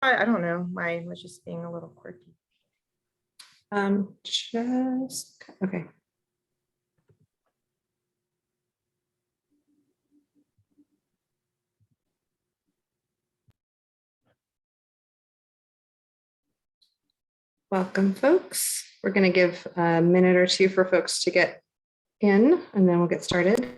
I don't know. Mine was just being a little quirky. Okay. Welcome, folks. We're going to give a minute or two for folks to get in, and then we'll get started.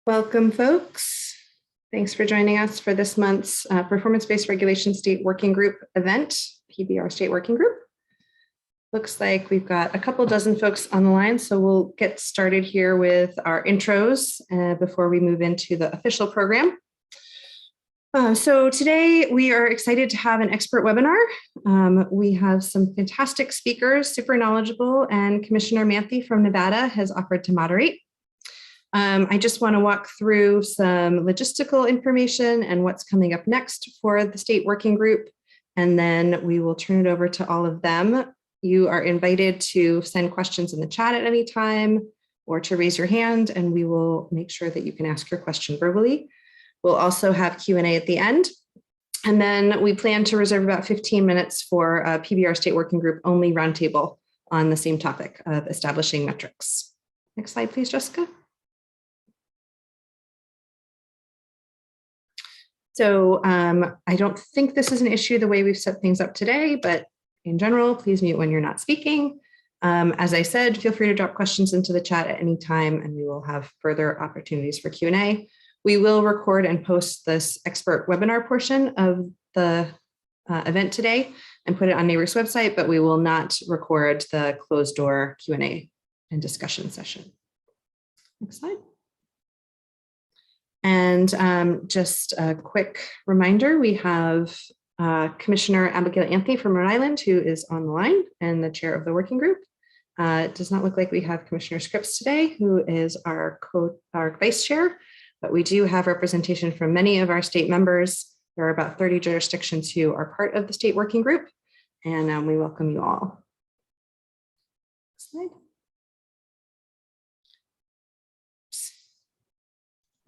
Welcome, folks. Thanks for joining us for this month's Performance-Based Regulation State Working Group event, PBR State Working Group. Looks like we've got a couple dozen folks on the line, so we'll get started here with our intros before we move into the official program. So today we are excited to have an expert webinar. We have some fantastic speakers, super knowledgeable, and Commissioner Manthe from Nevada has offered to moderate. I just want to walk through some logistical information and what's coming up next for the state working group, and then we will turn it over to all of them. You are invited to send questions in the chat at any time or to raise your hand, and we will make sure that you can ask your question verbally. We'll also have Q&A at the end. And then we plan to reserve about 15 minutes for a PBR State Working Group only roundtable on the same topic of establishing metrics. Next slide, please, Jessica. So I don't think this is an issue the way we've set things up today, but in general, please mute when you're not speaking. As I said, feel free to drop questions into the chat at any time, and we will have further opportunities for Q&A. We will record and post this expert webinar portion of the event today and put it on NARUC's website, but we will not record the closed door Q&A and discussion session. Next slide. And just a quick reminder, we have Commissioner Abigail Anthony from Rhode Island, who is on the line and the chair of the working group. It does not look like we have Commissioner Scripps today, who is our vice chair, but we do have representation from many of our state members. There are about 30 jurisdictions who are part of the state working group, and we welcome you all. Next slide.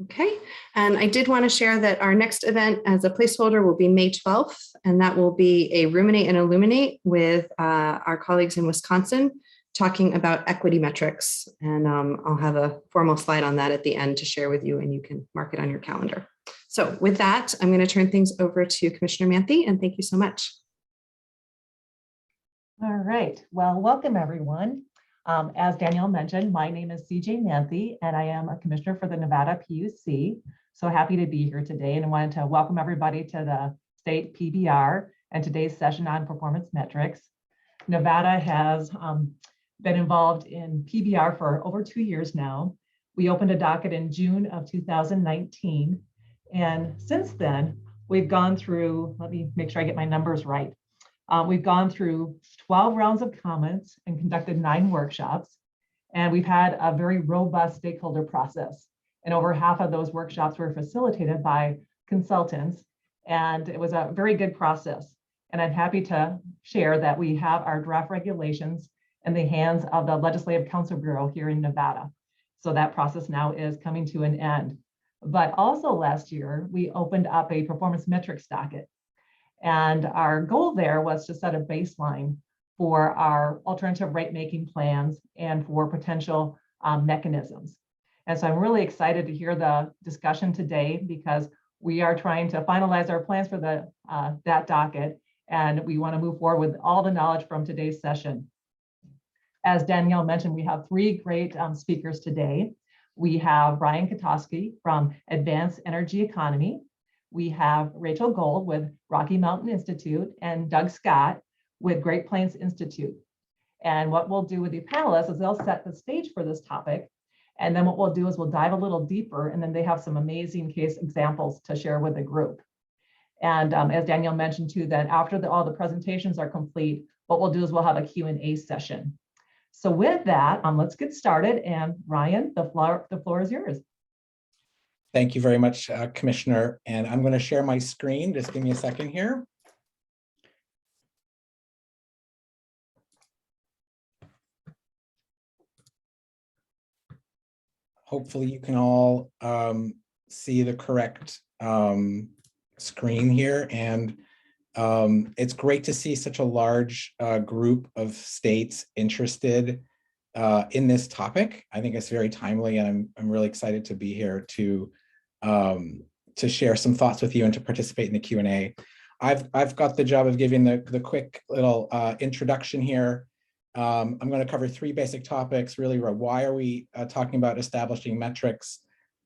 Okay, and I did want to share that our next event as a placeholder will be May 12th, and that will be a Ruminate and Illuminate with our colleagues in Wisconsin talking about equity metrics. And I'll have a formal slide on that at the end to share with you, and you can mark it on your calendar. So with that, I'm going to turn things over to Commissioner Manthe, and thank you so much. All right, well, welcome everyone. As Danielle mentioned, my name is CJ Manthe, and I am a commissioner for the Nevada PUC. So happy to be here today, and I wanted to welcome everybody to the state PBR and today's session on performance metrics. Nevada has been involved in PBR for over 2 years now. We opened a docket in June of 2019, and since then we've gone through, let me make sure I get my numbers right. We've gone through 12 rounds of comments and conducted 9 workshops, and we've had a very robust stakeholder process. And over half of those workshops were facilitated by consultants, and it was a very good process. And I'm happy to share that we have our draft regulations in the hands of the Legislative Council Bureau here in Nevada. So that process now is coming to an end. But also last year, we opened up a performance metrics docket. And our goal there was to set a baseline for our alternative rate making plans and for potential mechanisms. And so I'm really excited to hear the discussion today, because we are trying to finalize our plans for that docket, and we want to move forward with all the knowledge from today's session. As Danielle mentioned, we have 3 great speakers today. We have Brian Katofsky from Advanced Energy Economy. We have Rachel Gold with Rocky Mountain Institute and Doug Scott with Great Plains Institute. And what we'll do with the panelists is they'll set the stage for this topic. And then what we'll do is we'll dive a little deeper, and then they have some amazing case examples to share with the group. And as Danielle mentioned too, that after all the presentations are complete, what we'll do is we'll have a Q&A session. So with that, let's get started. And Ryan, the floor is yours. Thank you very much, Commissioner. And I'm going to share my screen. Just give me a second here. Hopefully you can all see the correct screen here. And it's great to see such a large group of states interested in this topic. I think it's very timely, and I'm really excited to be here to share some thoughts with you and to participate in the Q&A. I've got the job of giving the quick little introduction here. I'm going to cover three basic topics, really. Why are we talking about establishing metrics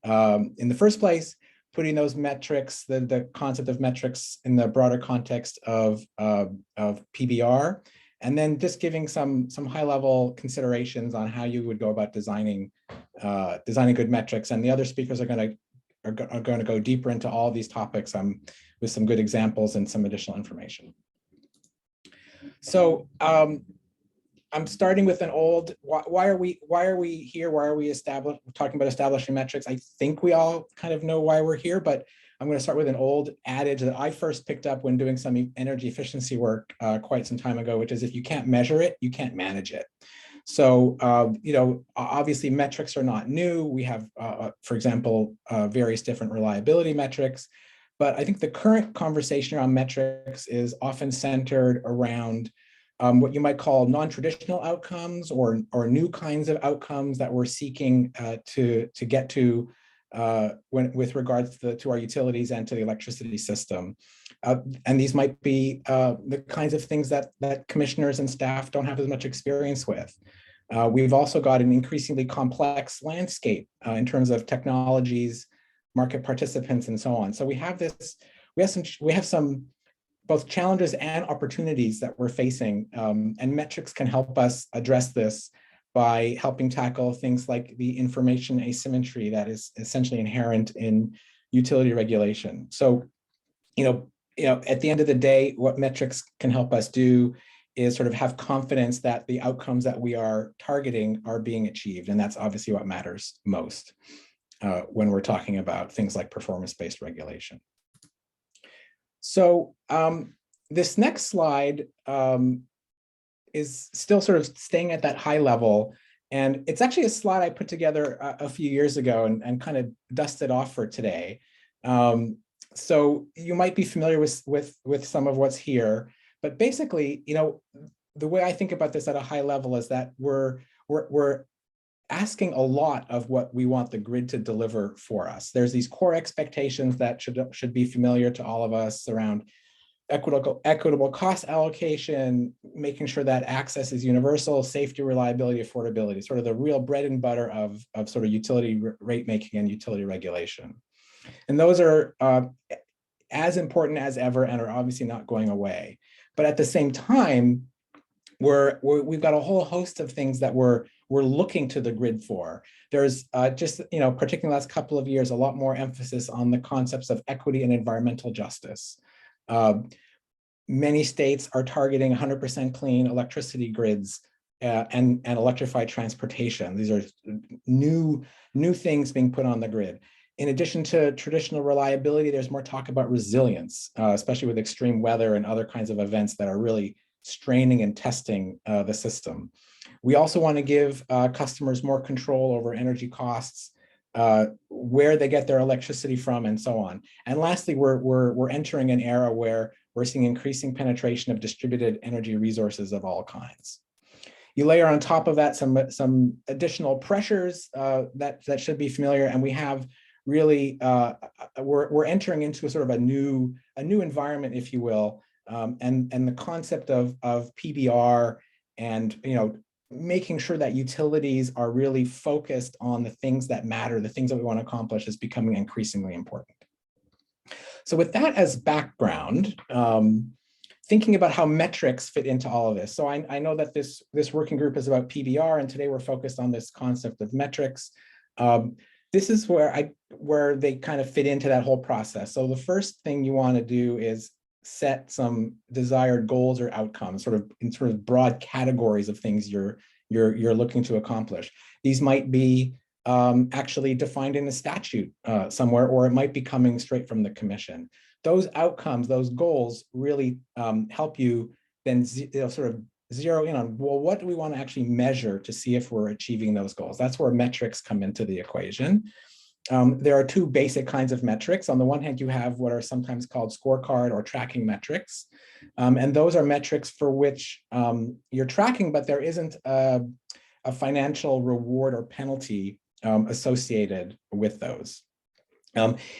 in the first place, putting those metrics, the concept of metrics in the broader context of PBR, and then just giving some high-level considerations on how you would go about designing good metrics. And the other speakers are going to go deeper into all these topics with some good examples and some additional information. So I'm starting with an old, why are we here? Why are we talking about establishing metrics? I think we all kind of know why we're here, but I'm going to start with an old adage that I first picked up when doing some energy efficiency work quite some time ago, which is if you can't measure it, you can't manage it. So, obviously metrics are not new. We have, for example, various different reliability metrics, but I think the current conversation around metrics is often centered around what you might call non-traditional outcomes or new kinds of outcomes that we're seeking to get to with regards to our utilities and to the electricity system. And these might be the kinds of things that commissioners and staff don't have as much experience with. We've also got an increasingly complex landscape in terms of technologies, market participants, and so on. So we have some both challenges and opportunities that we're facing, and metrics can help us address this by helping tackle things like the information asymmetry that is essentially inherent in utility regulation. So, at the end of the day, what metrics can help us do is sort of have confidence that the outcomes that we are targeting are being achieved, and that's obviously what matters most when we're talking about things like performance-based regulation. So this next slide is still sort of staying at that high level. And it's actually a slide I put together a few years ago and kind of dusted off for today. So you might be familiar with some of what's here. But basically, the way I think about this at a high level is that we're asking a lot of what we want the grid to deliver for us. There's these core expectations that should be familiar to all of us around equitable cost allocation, making sure that access is universal, safety, reliability, affordability, sort of the real bread and butter of sort of utility rate making and utility regulation. And those are as important as ever and are obviously not going away. But at the same time, we've got a whole host of things that we're looking to the grid for. There's particularly in the last couple of years, a lot more emphasis on the concepts of equity and environmental justice. Many states are targeting 100% clean electricity grids and electrified transportation. These are new things being put on the grid. In addition to traditional reliability, there's more talk about resilience, especially with extreme weather and other kinds of events that are really straining and testing the system. We also want to give customers more control over energy costs, where they get their electricity from, and so on. And lastly, we're entering an era where we're seeing increasing penetration of distributed energy resources of all kinds. You layer on top of that some additional pressures that should be familiar, and we have really we're entering into a sort of a new environment, if you will, and the concept of PBR and making sure that utilities are really focused on the things that matter, the things that we want to accomplish, is becoming increasingly important. So with that as background, thinking about how metrics fit into all of this. So I know that this working group is about PBR, and today we're focused on this concept of metrics. This is where they kind of fit into that whole process. So the first thing you want to do is set some desired goals or outcomes, in broad categories of things you're looking to accomplish. These might be actually defined in a statute somewhere, or it might be coming straight from the commission. Those outcomes, those goals really help you then sort of zero in on, well, what do we want to actually measure to see if we're achieving those goals? That's where metrics come into the equation. There are two basic kinds of metrics. On the one hand, you have what are sometimes called scorecard or tracking metrics. And those are metrics for which you're tracking, but there isn't a financial reward or penalty associated with those.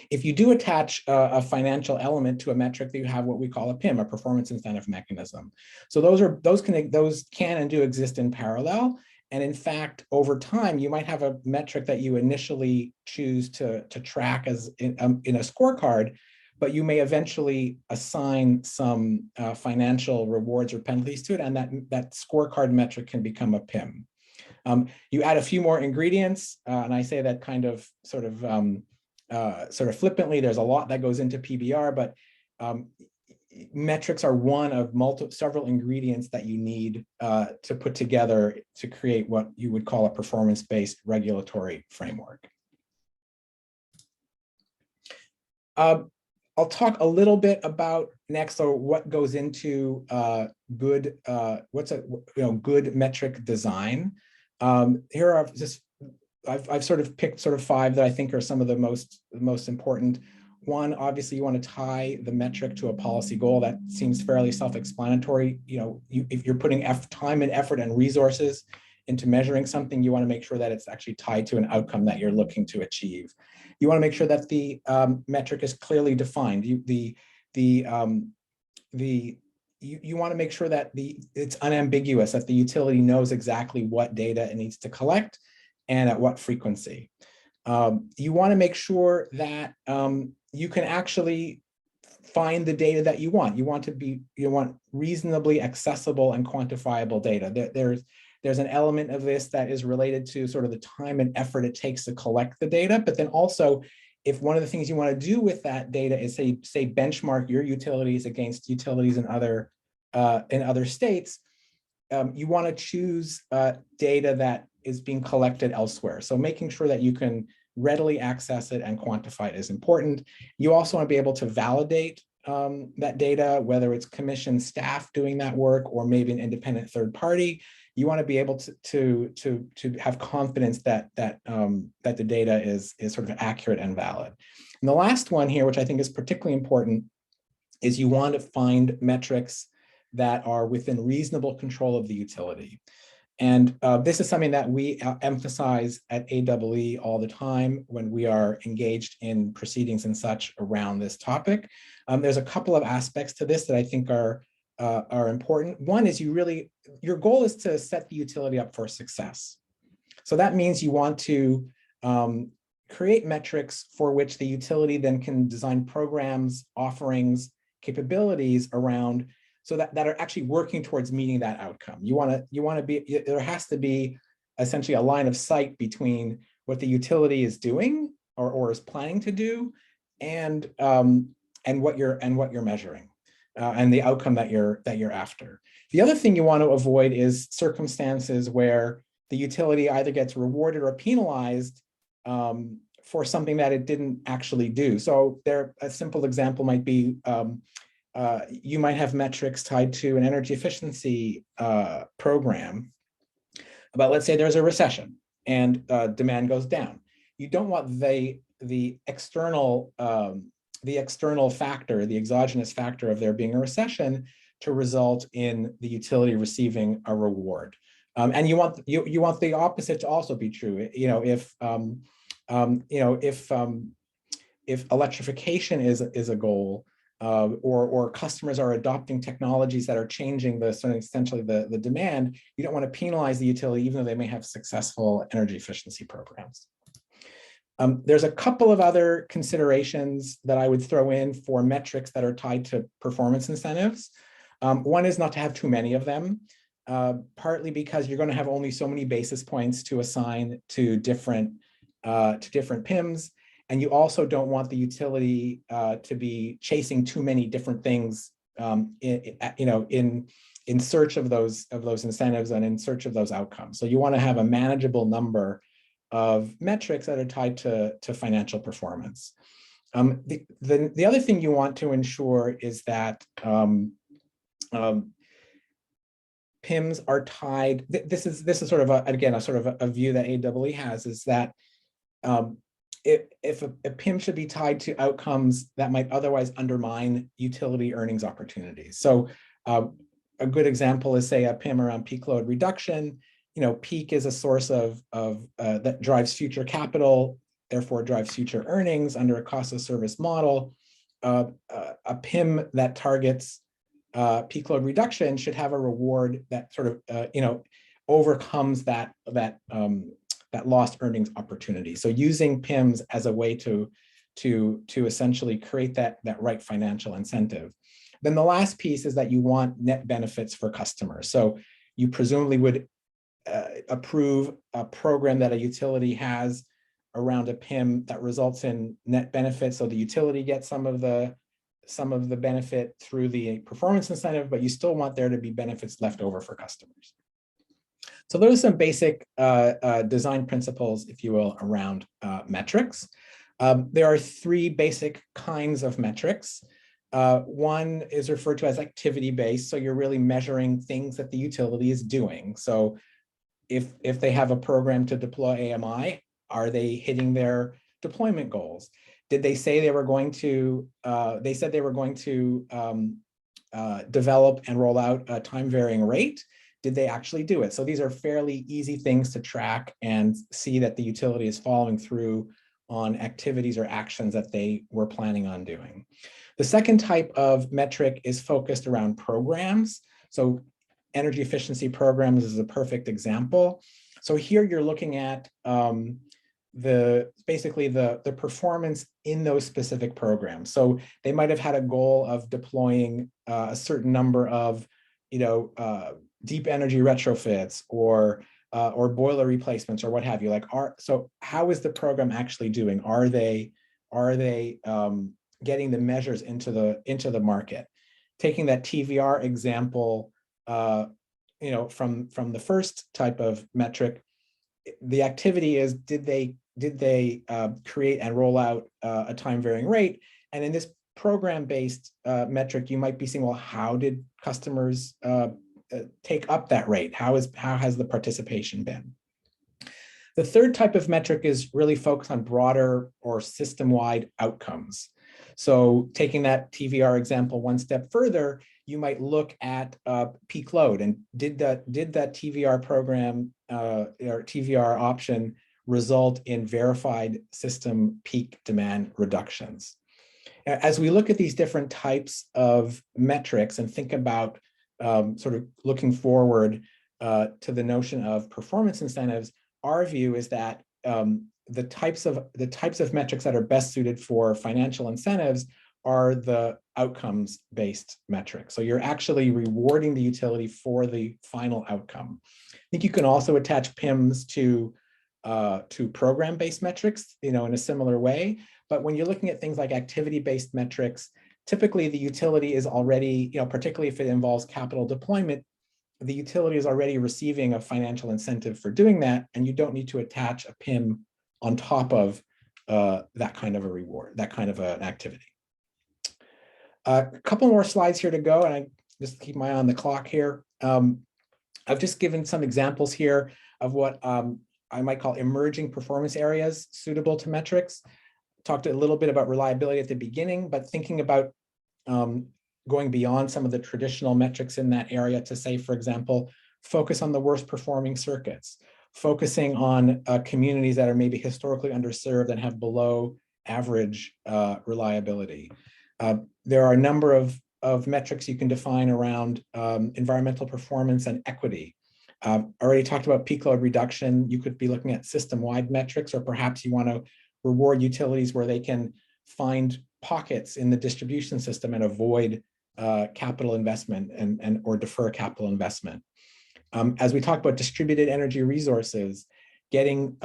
If you do attach a financial element to a metric, you have what we call a PIM, a performance incentive mechanism. So those can and do exist in parallel. And in fact, over time, you might have a metric that you initially choose to track as in a scorecard, but you may eventually assign some financial rewards or penalties to it, and that scorecard metric can become a PIM. You add a few more ingredients, and I say that kind of sort of flippantly. There's a lot that goes into PBR, but metrics are one of several ingredients that you need to put together to create what you would call a performance-based regulatory framework. I'll talk a little bit about next, so what goes into good metric design. Here are just I've sort of picked five that I think are some of the most important. One, obviously, you want to tie the metric to a policy goal. That seems fairly self-explanatory. If you're putting time and effort and resources into measuring something, you want to make sure that it's actually tied to an outcome that you're looking to achieve. You want to make sure that the metric is clearly defined. You want to make sure that it's unambiguous, that the utility knows exactly what data it needs to collect and at what frequency. You want to make sure that you can actually find the data that you want. You want reasonably accessible and quantifiable data. There's an element of this that is related to sort of the time and effort it takes to collect the data, but then also, if one of the things you want to do with that data is say benchmark your utilities against utilities in other states, you want to choose data that is being collected elsewhere. So making sure that you can readily access it and quantify it is important. You also want to be able to validate that data, whether it's commission staff doing that work or maybe an independent third party. You want to be able to have confidence that the data is sort of accurate and valid. And the last one here, which I think is particularly important, is you want to find metrics that are within reasonable control of the utility. And this is something that we emphasize at AEE all the time when we are engaged in proceedings and such around this topic. There's a couple of aspects to this that I think are important. One is your goal is to set the utility up for success. So that means you want to create metrics for which the utility then can design programs, offerings, capabilities around, so that are actually working towards meeting that outcome. There has to be essentially a line of sight between what the utility is doing or is planning to do and what you're measuring and the outcome that you're after. The other thing you want to avoid is circumstances where the utility either gets rewarded or penalized for something that it didn't actually do. So a simple example might be you might have metrics tied to an energy efficiency program, but let's say there's a recession and demand goes down. You don't want the external factor, the exogenous factor of there being a recession to result in the utility receiving a reward. And you want the opposite to also be true. If electrification is a goal, or customers are adopting technologies that are changing essentially the demand, you don't want to penalize the utility even though they may have successful energy efficiency programs. There's a couple of other considerations that I would throw in for metrics that are tied to performance incentives. One is not to have too many of them, partly because you're going to have only so many basis points to assign to different PIMs. And you also don't want the utility to be chasing too many different things in search of those incentives and in search of those outcomes. So you want to have a manageable number of metrics that are tied to financial performance. The other thing you want to ensure is that PIMs are tied. This is sort of a view that AEE has, is that if a PIM should be tied to outcomes that might otherwise undermine utility earnings opportunities. So a good example is, say, a PIM around peak load reduction. Peak is a source of that drives future capital, therefore drives future earnings under a cost of service model. A PIM that targets peak load reduction should have a reward that sort of overcomes that lost earnings opportunity. So using PIMs as a way to essentially create that right financial incentive. Then the last piece is that you want net benefits for customers. So you presumably would approve a program that a utility has around a PIM that results in net benefits. So the utility gets some of the benefit through the performance incentive, but you still want there to be benefits left over for customers. So those are some basic design principles, if you will, around metrics. There are three basic kinds of metrics. One is referred to as activity-based. So you're really measuring things that the utility is doing. So if they have a program to deploy AMI, are they hitting their deployment goals? Did they say they were going to, they said they were going to develop and roll out a time varying rate? Did they actually do it? So these are fairly easy things to track and see that the utility is following through on activities or actions that they were planning on doing. The second type of metric is focused around programs. So energy efficiency programs is a perfect example. So here you're looking at basically the performance in those specific programs. So they might have had a goal of deploying a certain number of, deep energy retrofits or boiler replacements or what have you. So how is the program actually doing? Are they getting the measures into the market? Taking that TVR example, from the first type of metric, the activity is, did they create and roll out a time varying rate? And in this program-based metric, you might be saying, well, how did customers take up that rate? How has the participation been? The third type of metric is really focused on broader or system-wide outcomes. So taking that TVR example one step further, you might look at peak load, and did that TVR program or TVR option result in verified system peak demand reductions? As we look at these different types of metrics and think about sort of looking forward to the notion of performance incentives, our view is that the types of metrics that are best suited for financial incentives are the outcomes-based metrics. So you're actually rewarding the utility for the final outcome. I think you can also attach PIMs to program-based metrics, in a similar way. But when you're looking at things like activity-based metrics, typically the utility is already, particularly if it involves capital deployment, the utility is already receiving a financial incentive for doing that, and you don't need to attach a PIM on top of that kind of a reward, that kind of an activity. A couple more slides here to go, and I just keep my eye on the clock here. I've just given some examples here of what I might call emerging performance areas suitable to metrics. Talked a little bit about reliability at the beginning, but thinking about going beyond some of the traditional metrics in that area to say, for example, focus on the worst performing circuits, focusing on communities that are maybe historically underserved and have below average reliability. There are a number of metrics you can define around environmental performance and equity. Already talked about peak load reduction. You could be looking at system-wide metrics, or perhaps you want to reward utilities where they can find pockets in the distribution system and avoid capital investment and or defer capital investment. As we talk about distributed energy resources, getting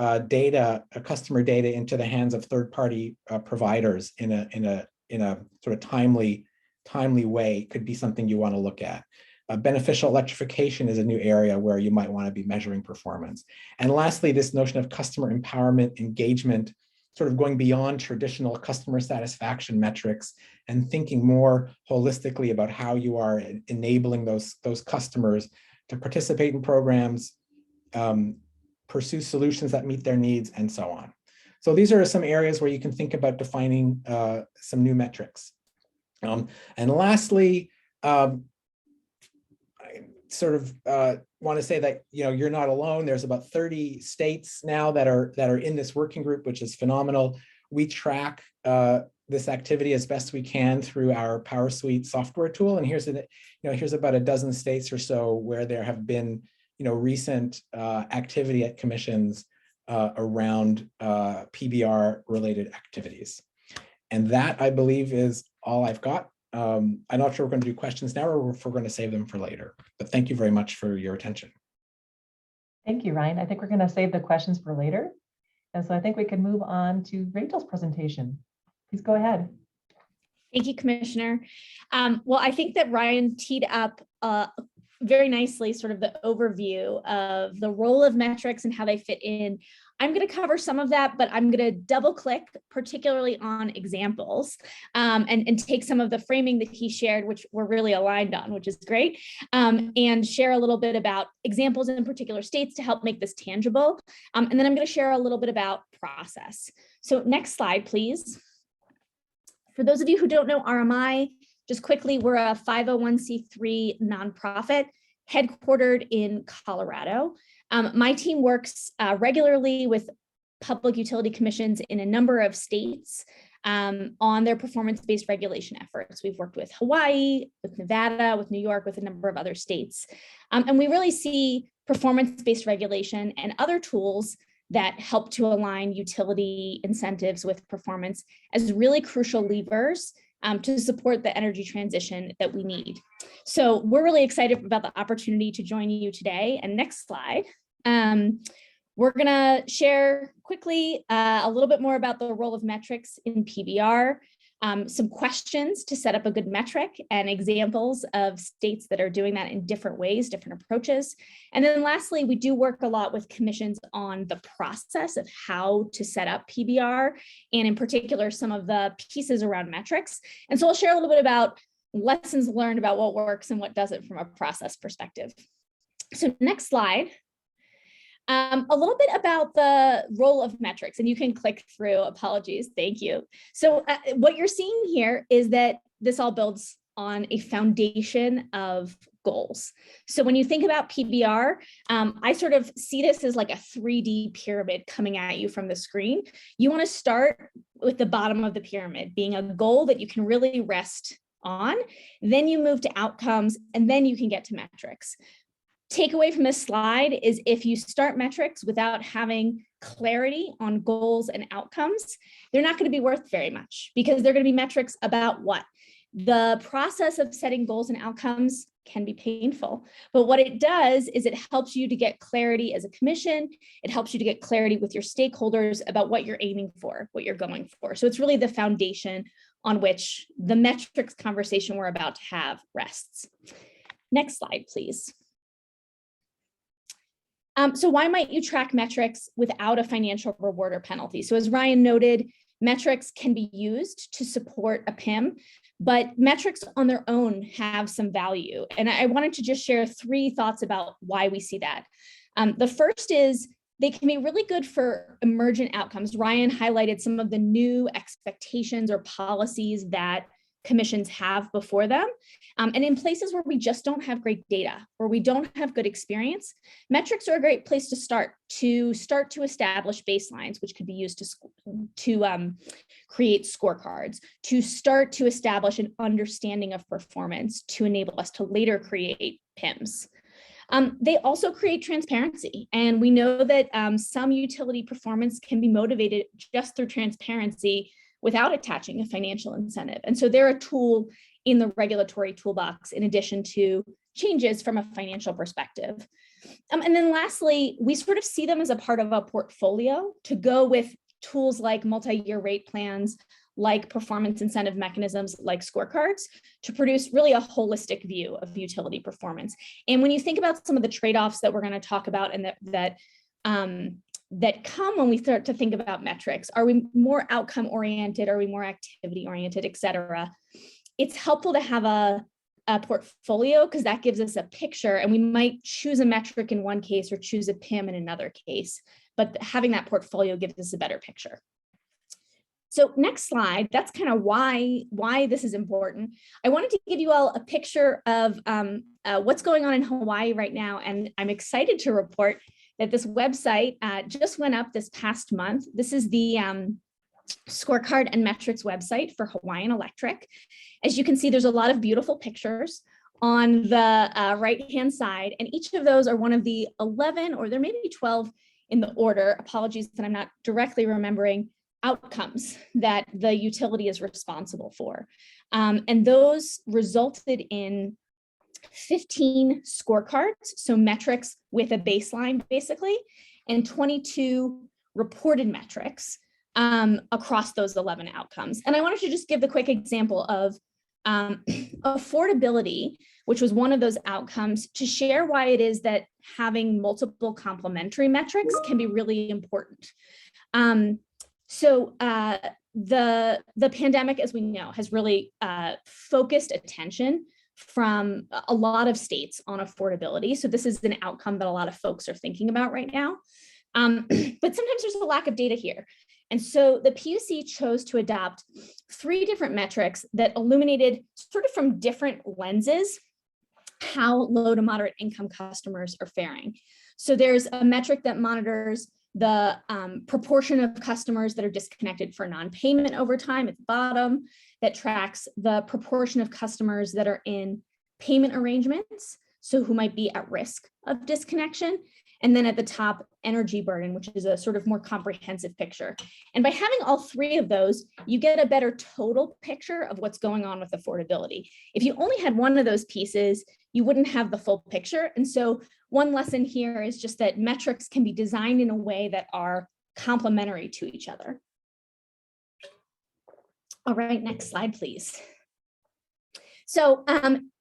customer data into the hands of third-party providers in a sort of timely way could be something you want to look at. Beneficial electrification is a new area where you might want to be measuring performance. And lastly, this notion of customer empowerment, engagement, sort of going beyond traditional customer satisfaction metrics and thinking more holistically about how you are enabling those customers to participate in programs, pursue solutions that meet their needs, and so on. So these are some areas where you can think about defining some new metrics. And lastly, I sort of want to say that you're not alone. There's about 30 states now that are in this working group, which is phenomenal. We track this activity as best we can through our PowerSuite software tool. And here's about a dozen states or so where there have been recent activity at commissions around PBR related activities. And that, I believe, is all I've got. I'm not sure we're going to do questions now or if we're going to save them for later, but thank you very much for your attention. Thank you, Ryan. I think we're going to save the questions for later. And so I think we can move on to Rachel's presentation. Please go ahead. Thank you, Commissioner. Well, I think that Ryan teed up very nicely sort of the overview of the role of metrics and how they fit in. I'm going to cover some of that, but I'm going to double click particularly on examples and take some of the framing that he shared, which we're really aligned on, which is great, and share a little bit about examples in particular states to help make this tangible. And then I'm going to share a little bit about process. So next slide, please. For those of you who don't know RMI, just quickly, we're a 501c3 nonprofit headquartered in Colorado. My team works regularly with public utility commissions in a number of states on their performance-based regulation efforts. We've worked with Hawaii, with Nevada, with New York, with a number of other states. And we really see performance-based regulation and other tools that help to align utility incentives with performance as really crucial levers to support the energy transition that we need. So we're really excited about the opportunity to join you today. And next slide. We're gonna share quickly a little bit more about the role of metrics in PBR, some questions to set up a good metric and examples of states that are doing that in different ways, different approaches. And then lastly, we do work a lot with commissions on the process of how to set up PBR, and in particular, some of the pieces around metrics. And so I'll share a little bit about lessons learned about what works and what doesn't from a process perspective. So next slide. A little bit about the role of metrics, and you can click through, apologies, thank you. So what you're seeing here is that this all builds on a foundation of goals. So when you think about PBR, I sort of see this as like a 3D pyramid coming at you from the screen. You want to start with the bottom of the pyramid being a goal that you can really rest on, then you move to outcomes, and then you can get to metrics. Takeaway from this slide is if you start metrics without having clarity on goals and outcomes, they're not going to be worth very much because they're going to be metrics about what? The process of setting goals and outcomes can be painful, but what it does is it helps you to get clarity as a commission. It helps you to get clarity with your stakeholders about what you're aiming for, what you're going for. So it's really the foundation on which the metrics conversation we're about to have rests. Next slide, please. So why might you track metrics without a financial reward or penalty? So as Ryan noted, metrics can be used to support a PIM, but metrics on their own have some value. And I wanted to just share 3 thoughts about why we see that. The first is they can be really good for emergent outcomes. Ryan highlighted some of the new expectations or policies that commissions have before them. And in places where we just don't have great data, where we don't have good experience, metrics are a great place to start to establish baselines, which could be used to create scorecards, to start to establish an understanding of performance to enable us to later create PIMs. They also create transparency. And we know that some utility performance can be motivated just through transparency without attaching a financial incentive. And so they're a tool in the regulatory toolbox, in addition to changes from a financial perspective. And then lastly, we sort of see them as a part of a portfolio to go with tools like multi-year rate plans, like performance incentive mechanisms, like scorecards, to produce really a holistic view of utility performance. And when you think about some of the trade-offs that we're going to talk about and that come when we start to think about metrics, are we more outcome oriented? Are we more activity oriented, et cetera? It's helpful to have a portfolio, because that gives us a picture, and we might choose a metric in one case or choose a PIM in another case, but having that portfolio gives us a better picture. So next slide, that's kind of why this is important. I wanted to give you all a picture of what's going on in Hawaii right now, and I'm excited to report that this website just went up this past month. This is the scorecard and metrics website for Hawaiian Electric. As you can see, there's a lot of beautiful pictures on the right-hand side, and each of those are one of the 11, or there may be 12 in the order, apologies that I'm not directly remembering, outcomes that the utility is responsible for. And those resulted in 15 scorecards, so metrics with a baseline basically, and 22 reported metrics across those 11 outcomes. And I wanted to just give the quick example of affordability, which was one of those outcomes, to share why it is that having multiple complementary metrics can be really important. So the pandemic, as we know, has really focused attention from a lot of states on affordability. So this is an outcome that a lot of folks are thinking about right now. But sometimes there's a lack of data here. And so the PUC chose to adopt 3 different metrics that illuminated, sort of from different lenses, how low to moderate income customers are faring. So there's a metric that monitors the proportion of customers that are disconnected for non-payment over time at the bottom, that tracks the proportion of customers that are in payment arrangements, so who might be at risk of disconnection. And then at the top, energy burden, which is a sort of more comprehensive picture. And by having all 3 of those, you get a better total picture of what's going on with affordability. If you only had one of those pieces, you wouldn't have the full picture. And so one lesson here is just that metrics can be designed in a way that are complementary to each other. All right, next slide, please. So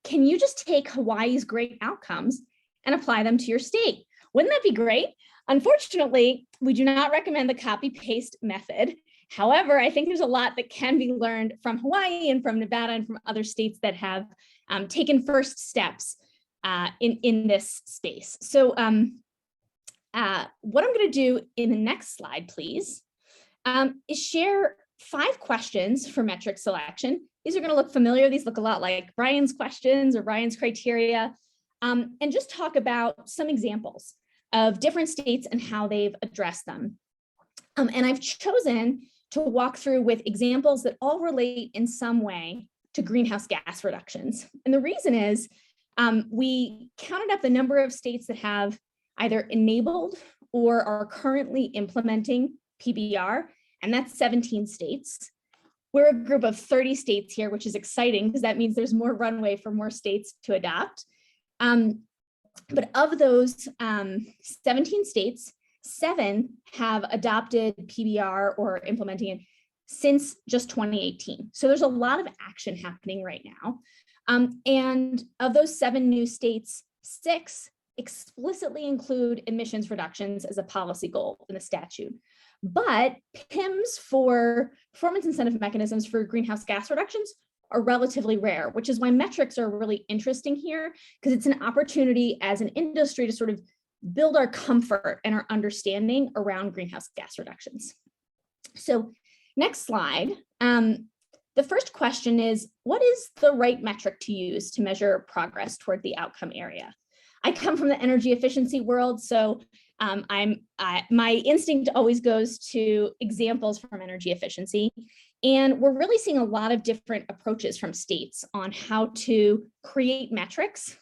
can you just take Hawaii's great outcomes and apply them to your state? Wouldn't that be great? Unfortunately, we do not recommend the copy-paste method. However, I think there's a lot that can be learned from Hawaii and from Nevada and from other states that have taken first steps in this space. So what I'm going to do in the next slide, please, is share 5 questions for metric selection. These are going to look familiar. These look a lot like Brian's questions or Brian's criteria, and just talk about some examples of different states and how they've addressed them. And I've chosen to walk through with examples that all relate in some way to greenhouse gas reductions. And the reason is we counted up the number of states that have either enabled or are currently implementing PBR, and that's 17 states. We're a group of 30 states here, which is exciting because that means there's more runway for more states to adopt. But of those 17 states, 7 have adopted PBR or implementing it since just 2018. So there's a lot of action happening right now. And of those 7 new states, 6 explicitly include emissions reductions as a policy goal in the statute. But PIMs for performance incentive mechanisms for greenhouse gas reductions are relatively rare, which is why metrics are really interesting here, because it's an opportunity as an industry to sort of build our comfort and our understanding around greenhouse gas reductions. So next slide. The first question is, what is the right metric to use to measure progress toward the outcome area? I come from the energy efficiency world, so my instinct always goes to examples from energy efficiency. And we're really seeing a lot of different approaches from states on how to create metrics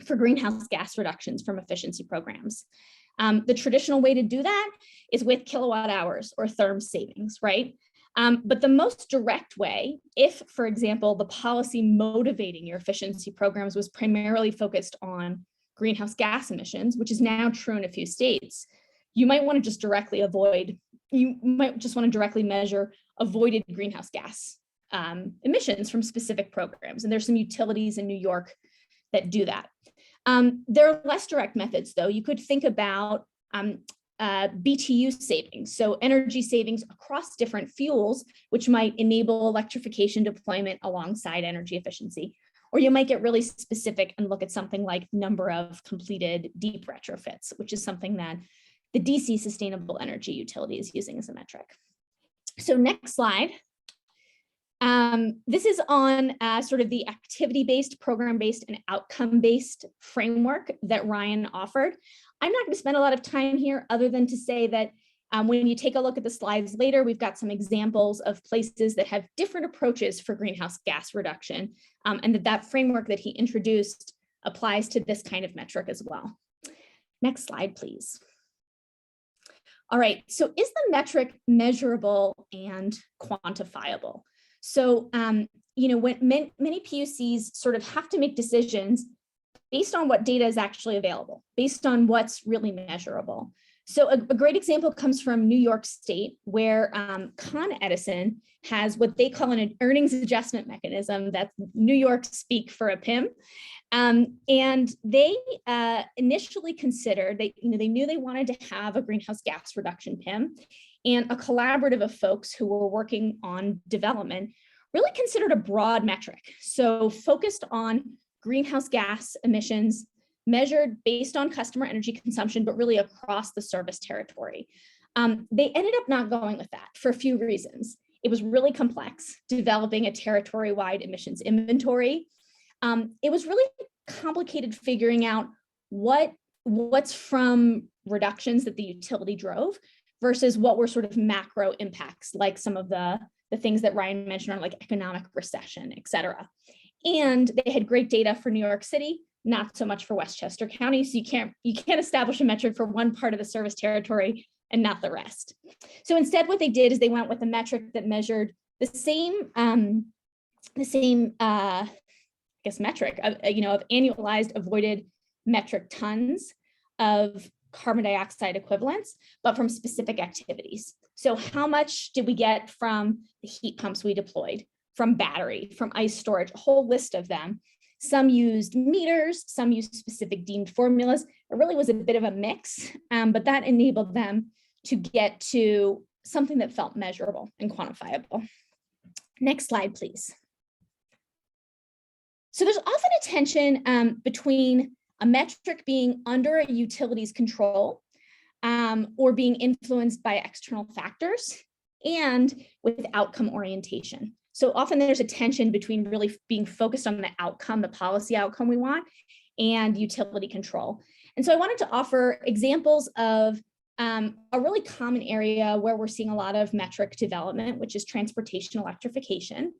for greenhouse gas reductions from efficiency programs. The traditional way to do that is with kilowatt hours or therm savings, right? But the most direct way, if, for example, the policy motivating your efficiency programs was primarily focused on greenhouse gas emissions, which is now true in a few states, you might want to just directly measure avoided greenhouse gas emissions from specific programs. And there's some utilities in New York that do that. There are less direct methods, though. You could think about BTU savings, so energy savings across different fuels, which might enable electrification deployment alongside energy efficiency. Or you might get really specific and look at something like number of completed deep retrofits, which is something that the DC Sustainable Energy Utility is using as a metric. So next slide. This is on sort of the activity-based, program-based, and outcome-based framework that Ryan offered. I'm not going to spend a lot of time here other than to say that when you take a look at the slides later, we've got some examples of places that have different approaches for greenhouse gas reduction, and that framework that he introduced applies to this kind of metric as well. Next slide, please. All right, so is the metric measurable and quantifiable? So, when many PUCs sort of have to make decisions based on what data is actually available, based on what's really measurable. So a great example comes from New York State, where Con Edison has what they call an earnings adjustment mechanism. That's New York speak for a PIM. And they initially considered, they knew they wanted to have a greenhouse gas reduction PIM, and a collaborative of folks who were working on development really considered a broad metric. So focused on greenhouse gas emissions measured based on customer energy consumption, but really across the service territory. They ended up not going with that for a few reasons. It was really complex, developing a territory-wide emissions inventory. It was really complicated figuring out what's from reductions that the utility drove versus what were sort of macro impacts, like some of the things that Ryan mentioned, like economic recession, et cetera. And they had great data for New York City, not so much for Westchester County. So you can't establish a metric for one part of the service territory and not the rest. So instead, what they did is they went with a metric that measured the same metric of annualized avoided metric tons of carbon dioxide equivalents, but from specific activities. So how much did we get from the heat pumps we deployed, from battery, from ice storage, a whole list of them. Some used meters, some used specific deemed formulas. It really was a bit of a mix, but that enabled them to get to something that felt measurable and quantifiable. Next slide, please. So there's often a tension between a metric being under a utility's control or being influenced by external factors and with outcome orientation. So often there's a tension between really being focused on the outcome, the policy outcome we want, and utility control. And so I wanted to offer examples of a really common area where we're seeing a lot of metric development, which is transportation electrification.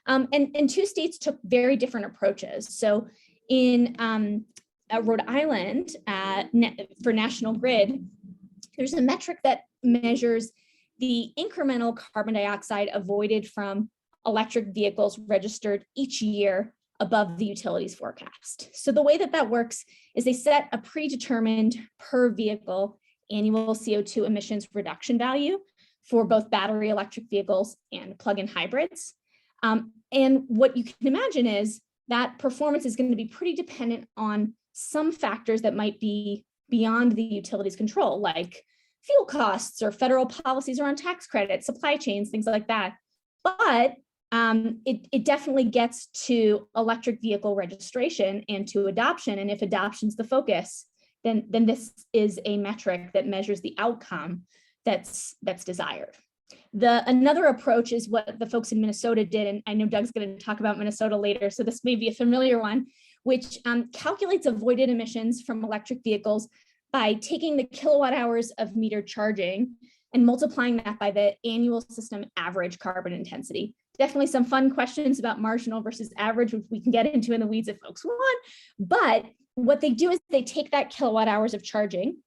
And two states took very different approaches. So in Rhode Island, for National Grid, there's a metric that measures the incremental carbon dioxide avoided from electric vehicles registered each year above the utility's forecast. So the way that works is they set a predetermined per vehicle annual CO2 emissions reduction value for both battery electric vehicles and plug-in hybrids. And what you can imagine is that performance is going to be pretty dependent on some factors that might be beyond the utility's control, like fuel costs or federal policies around tax credits, supply chains, things like that. But it definitely gets to electric vehicle registration and to adoption. And if adoption's the focus, then this is a metric that measures the outcome that's desired. Another approach is what the folks in Minnesota did, and I know Doug's going to talk about Minnesota later, so this may be a familiar one, which calculates avoided emissions from electric vehicles by taking the kilowatt hours of meter charging and multiplying that by the annual system average carbon intensity. Definitely some fun questions about marginal versus average, which we can get into in the weeds if folks want. But what they do is they take that kilowatt hours of charging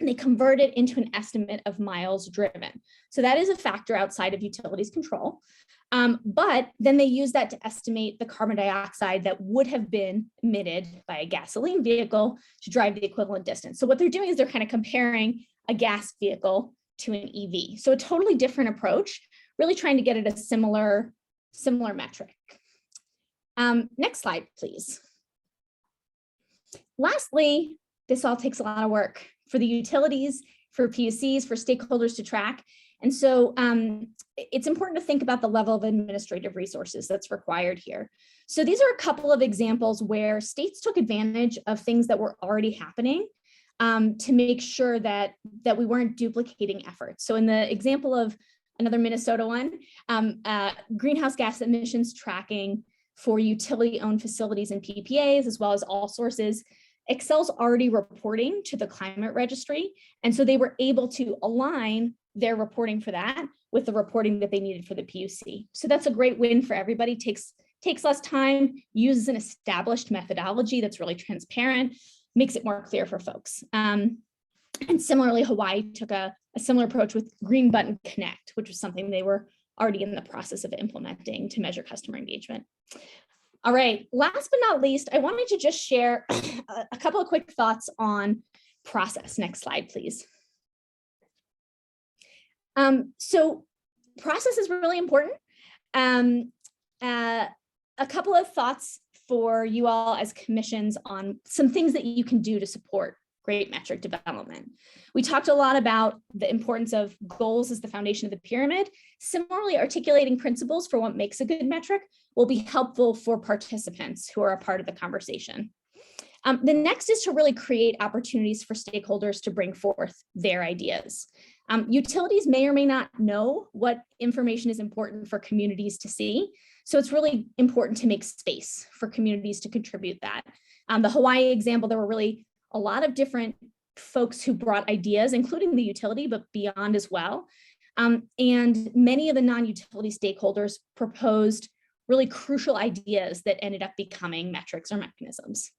and they convert it into an estimate of miles driven. So that is a factor outside of utilities control. But then they use that to estimate the carbon dioxide that would have been emitted by a gasoline vehicle to drive the equivalent distance. So what they're doing is they're kind of comparing a gas vehicle to an EV. So a totally different approach, really trying to get at a similar metric. Next slide, please. Lastly, this all takes a lot of work for the utilities, for PUCs, for stakeholders to track. And so it's important to think about the level of administrative resources that's required here. So these are a couple of examples where states took advantage of things that were already happening to make sure that we weren't duplicating efforts. So in the example of another Minnesota one, greenhouse gas emissions tracking for utility-owned facilities and PPAs, as well as all sources, Excel's already reporting to the climate registry. And so they were able to align their reporting for that with the reporting that they needed for the PUC. So that's a great win for everybody. Takes less time, uses an established methodology that's really transparent, makes it more clear for folks. And similarly, Hawaii took a similar approach with Green Button Connect, which was something they were already in the process of implementing to measure customer engagement. All right, last but not least, I wanted to just share a couple of quick thoughts on process. Next slide, please. So process is really important. A couple of thoughts for you all as commissions on some things that you can do to support great metric development. We talked a lot about the importance of goals as the foundation of the pyramid. Similarly, articulating principles for what makes a good metric will be helpful for participants who are a part of the conversation. The next is to really create opportunities for stakeholders to bring forth their ideas. Utilities may or may not know what information is important for communities to see. So it's really important to make space for communities to contribute that. The Hawaii example, there were really a lot of different folks who brought ideas, including the utility, but beyond as well. And many of the non-utility stakeholders proposed really crucial ideas that ended up becoming metrics or mechanisms.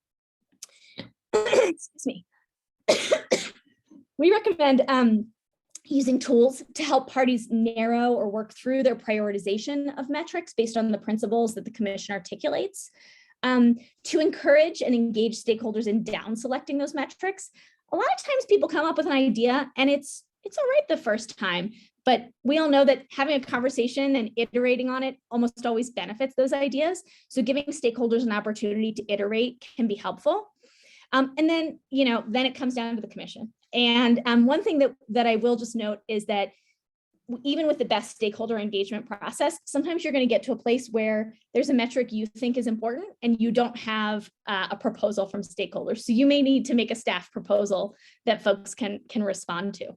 Excuse me. We recommend using tools to help parties narrow or work through their prioritization of metrics based on the principles that the commission articulates. To encourage and engage stakeholders in down selecting those metrics. A lot of times people come up with an idea and it's all right the first time, but we all know that having a conversation and iterating on it almost always benefits those ideas. So giving stakeholders an opportunity to iterate can be helpful. And then, then it comes down to the commission. And one thing that I will just note is that even with the best stakeholder engagement process, sometimes you're going to get to a place where there's a metric you think is important and you don't have a proposal from stakeholders. So you may need to make a staff proposal that folks can respond to.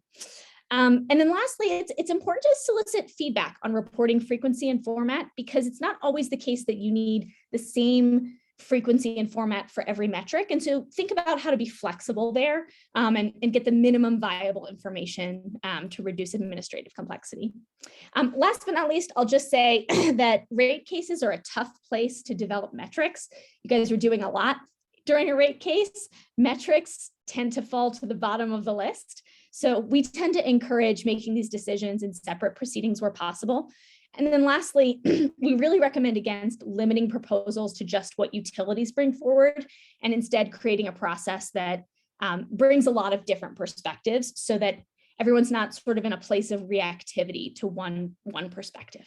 And then lastly, it's important to solicit feedback on reporting frequency and format, because it's not always the case that you need the same frequency and format for every metric. And so think about how to be flexible there and get the minimum viable information to reduce administrative complexity. Last but not least, I'll just say that rate cases are a tough place to develop metrics. You guys are doing a lot during a rate case. Metrics tend to fall to the bottom of the list. So we tend to encourage making these decisions in separate proceedings where possible. And then lastly, we really recommend against limiting proposals to just what utilities bring forward, and instead creating a process that brings a lot of different perspectives so that everyone's not sort of in a place of reactivity to one perspective.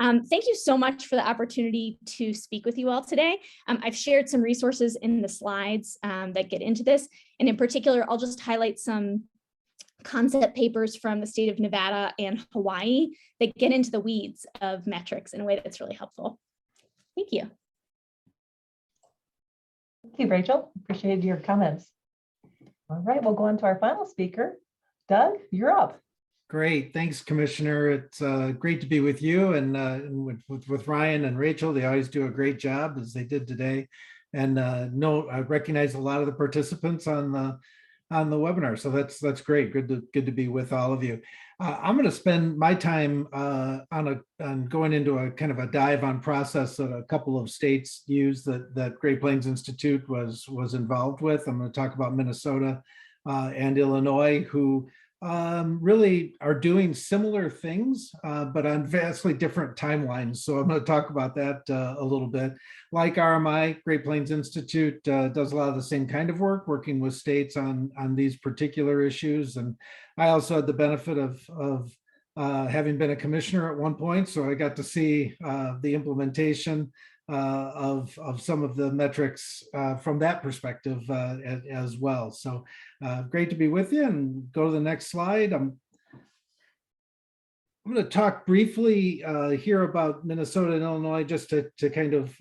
Thank you so much for the opportunity to speak with you all today. I've shared some resources in the slides that get into this. And in particular, I'll just highlight some concept papers from the state of Nevada and Hawaii that get into the weeds of metrics in a way that's really helpful. Thank you. Thank you, Rachel. Appreciated your comments. All right, we'll go on to our final speaker. Doug, you're up. Great, thanks, Commissioner. It's great to be with you and with Ryan and Rachel. They always do a great job, as they did today. And I recognize a lot of the participants on the webinar, so that's great. Good to be with all of you. I'm going to spend my time on going into a kind of a dive on process that a couple of states use that Great Plains Institute was involved with. I'm going to talk about Minnesota, and Illinois, who really are doing similar things, but on vastly different timelines. So I'm going to talk about that a little bit. Like RMI, Great Plains Institute does a lot of the same kind of work, working with states on these particular issues. And I also had the benefit of having been a commissioner at one point, so I got to see the implementation of some of the metrics from that perspective as well. So great to be with you, and go to the next slide. I'm going to talk briefly here about Minnesota and Illinois, just to kind of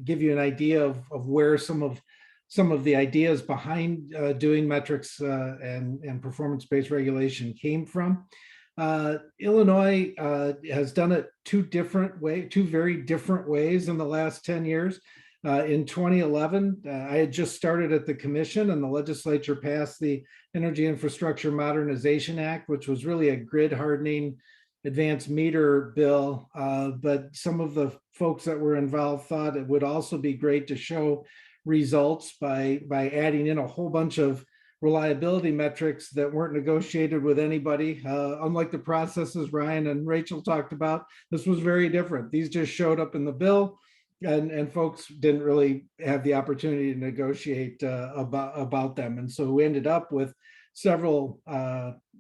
give you an idea of where some of the ideas behind doing metrics and performance-based regulation came from. Illinois has done it two very different ways in the last 10 years. In 2011, I had just started at the commission, and the legislature passed the Energy Infrastructure Modernization Act, which was really a grid hardening advanced meter bill. But some of the folks that were involved thought it would also be great to show results by adding in a whole bunch of reliability metrics that weren't negotiated with anybody. Unlike the processes Ryan and Rachel talked about, this was very different. These just showed up in the bill, and folks didn't really have the opportunity to negotiate about them. And so we ended up with several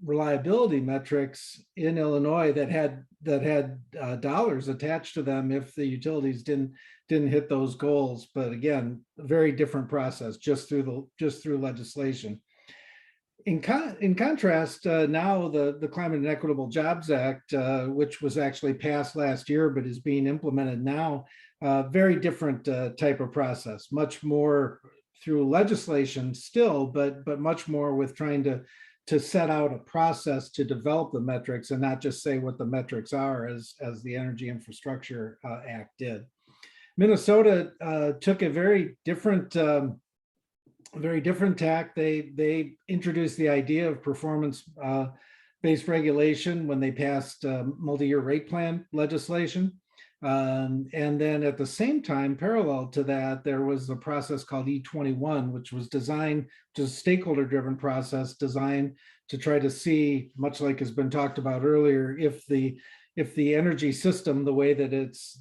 reliability metrics in Illinois that had dollars attached to them if the utilities didn't hit those goals. But again, a very different process just through legislation. In contrast, now the Climate and Equitable Jobs Act, which was actually passed last year but is being implemented now, very different type of process, much more through legislation still, but much more with trying to set out a process to develop the metrics and not just say what the metrics are, as the Energy Infrastructure Act did. Minnesota took a very different tack. They introduced the idea of performance-based regulation when they passed multi-year rate plan legislation. And then at the same time, parallel to that, there was a process called E21, which was designed, just stakeholder-driven process designed to try to see, much like has been talked about earlier, if the energy system, the way that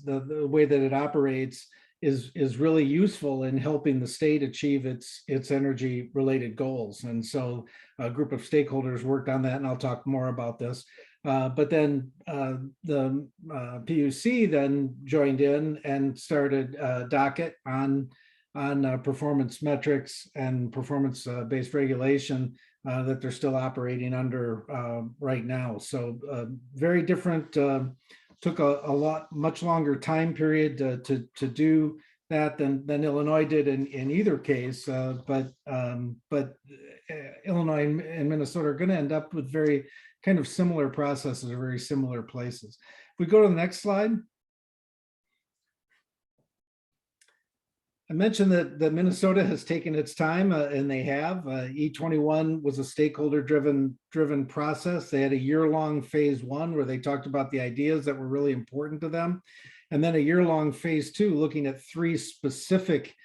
the way that it operates, is really useful in helping the state achieve its energy related goals. And so a group of stakeholders worked on that, and I'll talk more about this. But then the PUC then joined in and started a docket on performance metrics and performance-based regulation that they're still operating under right now. So very different. Took a much longer time period to do that than Illinois did in either case. But Illinois and Minnesota are going to end up with very kind of similar processes or very similar places. If we go to the next slide. I mentioned that Minnesota has taken its time, and they have. E21 was a stakeholder-driven process. They had a year-long phase one where they talked about the ideas that were really important to them, and then a year-long phase two looking at three specific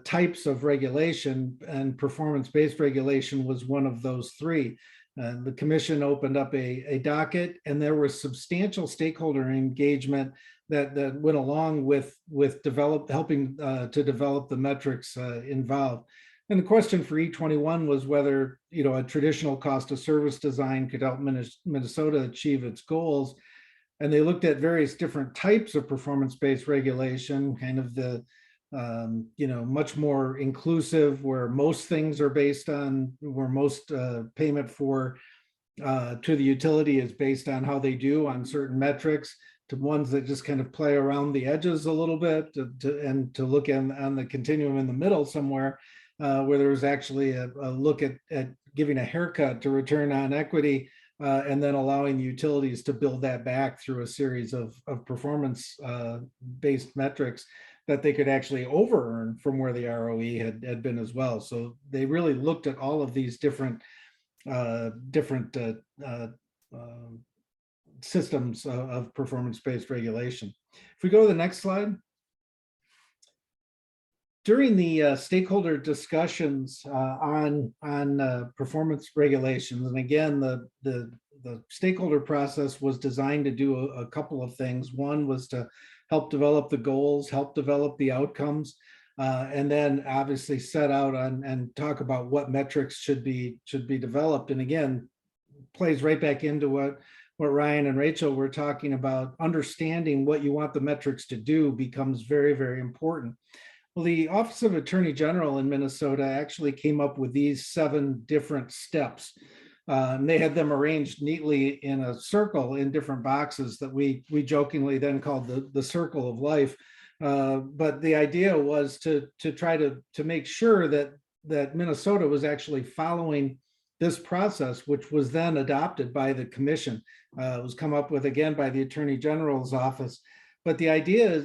types of regulation, and performance-based regulation was one of those three. The commission opened up a docket, and there was substantial stakeholder engagement that went along with helping to develop the metrics involved. And the question for E21 was whether a traditional cost of service design could help Minnesota achieve its goals. And they looked at various different types of performance-based regulation, kind of the much more inclusive, where most things are based on, where most payment for to the utility is based on how they do on certain metrics, to ones that just kind of play around the edges a little bit, and to look on the continuum in the middle somewhere, where there's actually a look at giving a haircut to return on equity, and then allowing the utilities to build that back through a series of performance based metrics that they could actually over earn from where the ROE had been as well. So they really looked at all of these different systems of performance-based regulation. If we go to the next slide. during the stakeholder discussions on performance regulations, and again, the stakeholder process was designed to do a couple of things. One was to help develop the goals, help develop the outcomes, and then obviously set out on and talk about what metrics should be developed. And again, plays right back into what Ryan and Rachel were talking about. Understanding what you want the metrics to do becomes very, very important. Well, the Office of Attorney General in Minnesota actually came up with these 7 different steps. They had them arranged neatly in a circle in different boxes that we jokingly then called the circle of life. But the idea was to try to make sure that Minnesota was actually following this process, which was then adopted by the commission. It was come up with again by the Attorney General's office. But the idea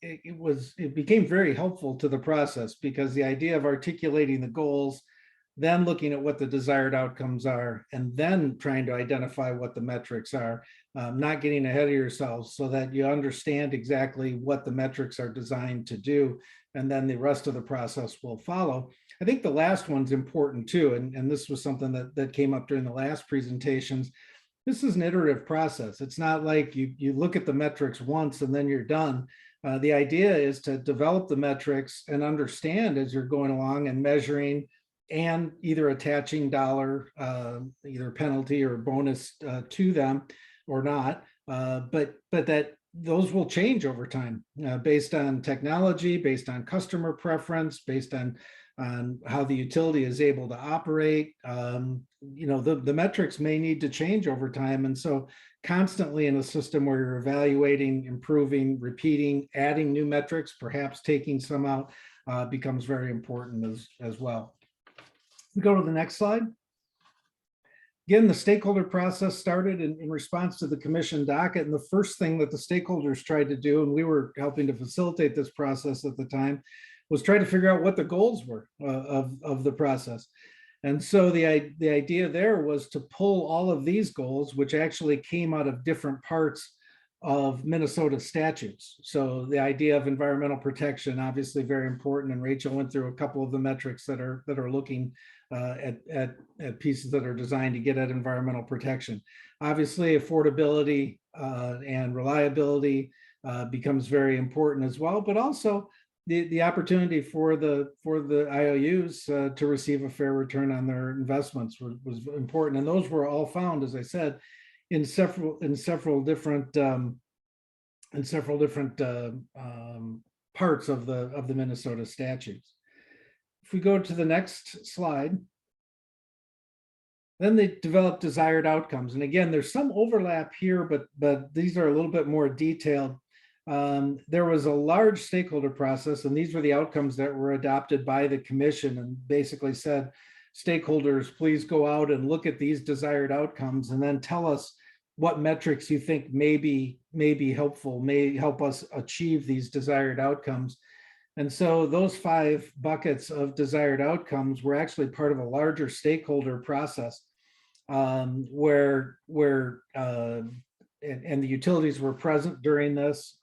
is it became very helpful to the process, because the idea of articulating the goals, then looking at what the desired outcomes are, and then trying to identify what the metrics are, not getting ahead of yourselves, so that you understand exactly what the metrics are designed to do, and then the rest of the process will follow. I think the last one's important too, and this was something that came up during the last presentations. This is an iterative process. It's not like you look at the metrics once and then you're done. The idea is to develop the metrics and understand as you're going along and measuring, and either attaching dollar, either penalty or bonus to them or not, but that those will change over time based on technology, based on customer preference, based on how the utility is able to operate. The metrics may need to change over time. And so constantly in a system where you're evaluating, improving, repeating, adding new metrics, perhaps taking some out, becomes very important as well. We go to the next slide. Again, the stakeholder process started in response to the commission docket. And the first thing that the stakeholders tried to do, and we were helping to facilitate this process at the time, was try to figure out what the goals were of the process. And so the idea there was to pull all of these goals, which actually came out of different parts of Minnesota statutes. So the idea of environmental protection, obviously very important. And Rachel went through a couple of the metrics that are looking at pieces that are designed to get at environmental protection. Obviously, affordability and reliability becomes very important as well, but also the opportunity for the IOUs to receive a fair return on their investments was important. And those were all found, as I said, in several different parts of the Minnesota statutes. If we go to the next slide, then they develop desired outcomes. And again, there's some overlap here, but these are a little bit more detailed. There was a large stakeholder process, and these were the outcomes that were adopted by the commission, and basically said, stakeholders, please go out and look at these desired outcomes and then tell us what metrics you think may be helpful, may help us achieve these desired outcomes. And so those 5 buckets of desired outcomes were actually part of a larger stakeholder process where and the utilities were present during this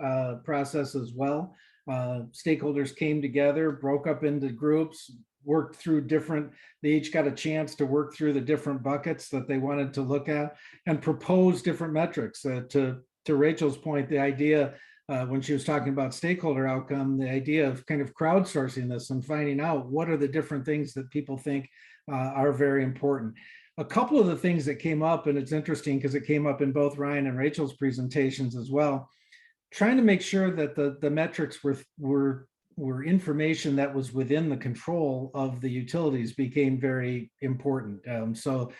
process as well. Stakeholders came together, broke up into groups, worked through they each got a chance to work through the different buckets that they wanted to look at and propose different metrics. To Rachel's point, the idea when she was talking about stakeholder outcome, the idea of kind of crowdsourcing this and finding out what are the different things that people think are very important. A couple of the things that came up, and it's interesting because it came up in both Ryan and Rachel's presentations as well, trying to make sure that the metrics were information that was within the control of the utilities became very important. So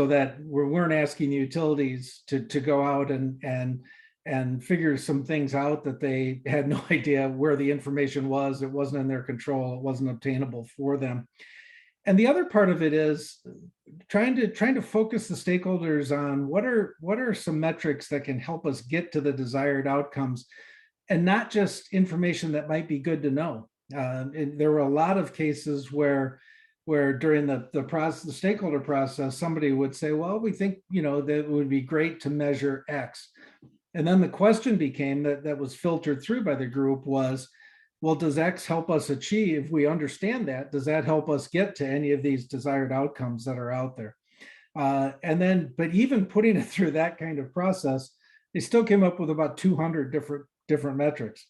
that we weren't asking the utilities to go out and figure some things out that they had no idea where the information was. It wasn't in their control. It wasn't obtainable for them. And the other part of it is trying to focus the stakeholders on what are some metrics that can help us get to the desired outcomes, and not just information that might be good to know. There were a lot of cases where during the stakeholder process, somebody would say, well, we think, that it would be great to measure X. And then the question became that was filtered through by the group was, well, does X help us achieve? If we understand that, does that help us get to any of these desired outcomes that are out there? And then, but even putting it through that kind of process, they still came up with about 200 different metrics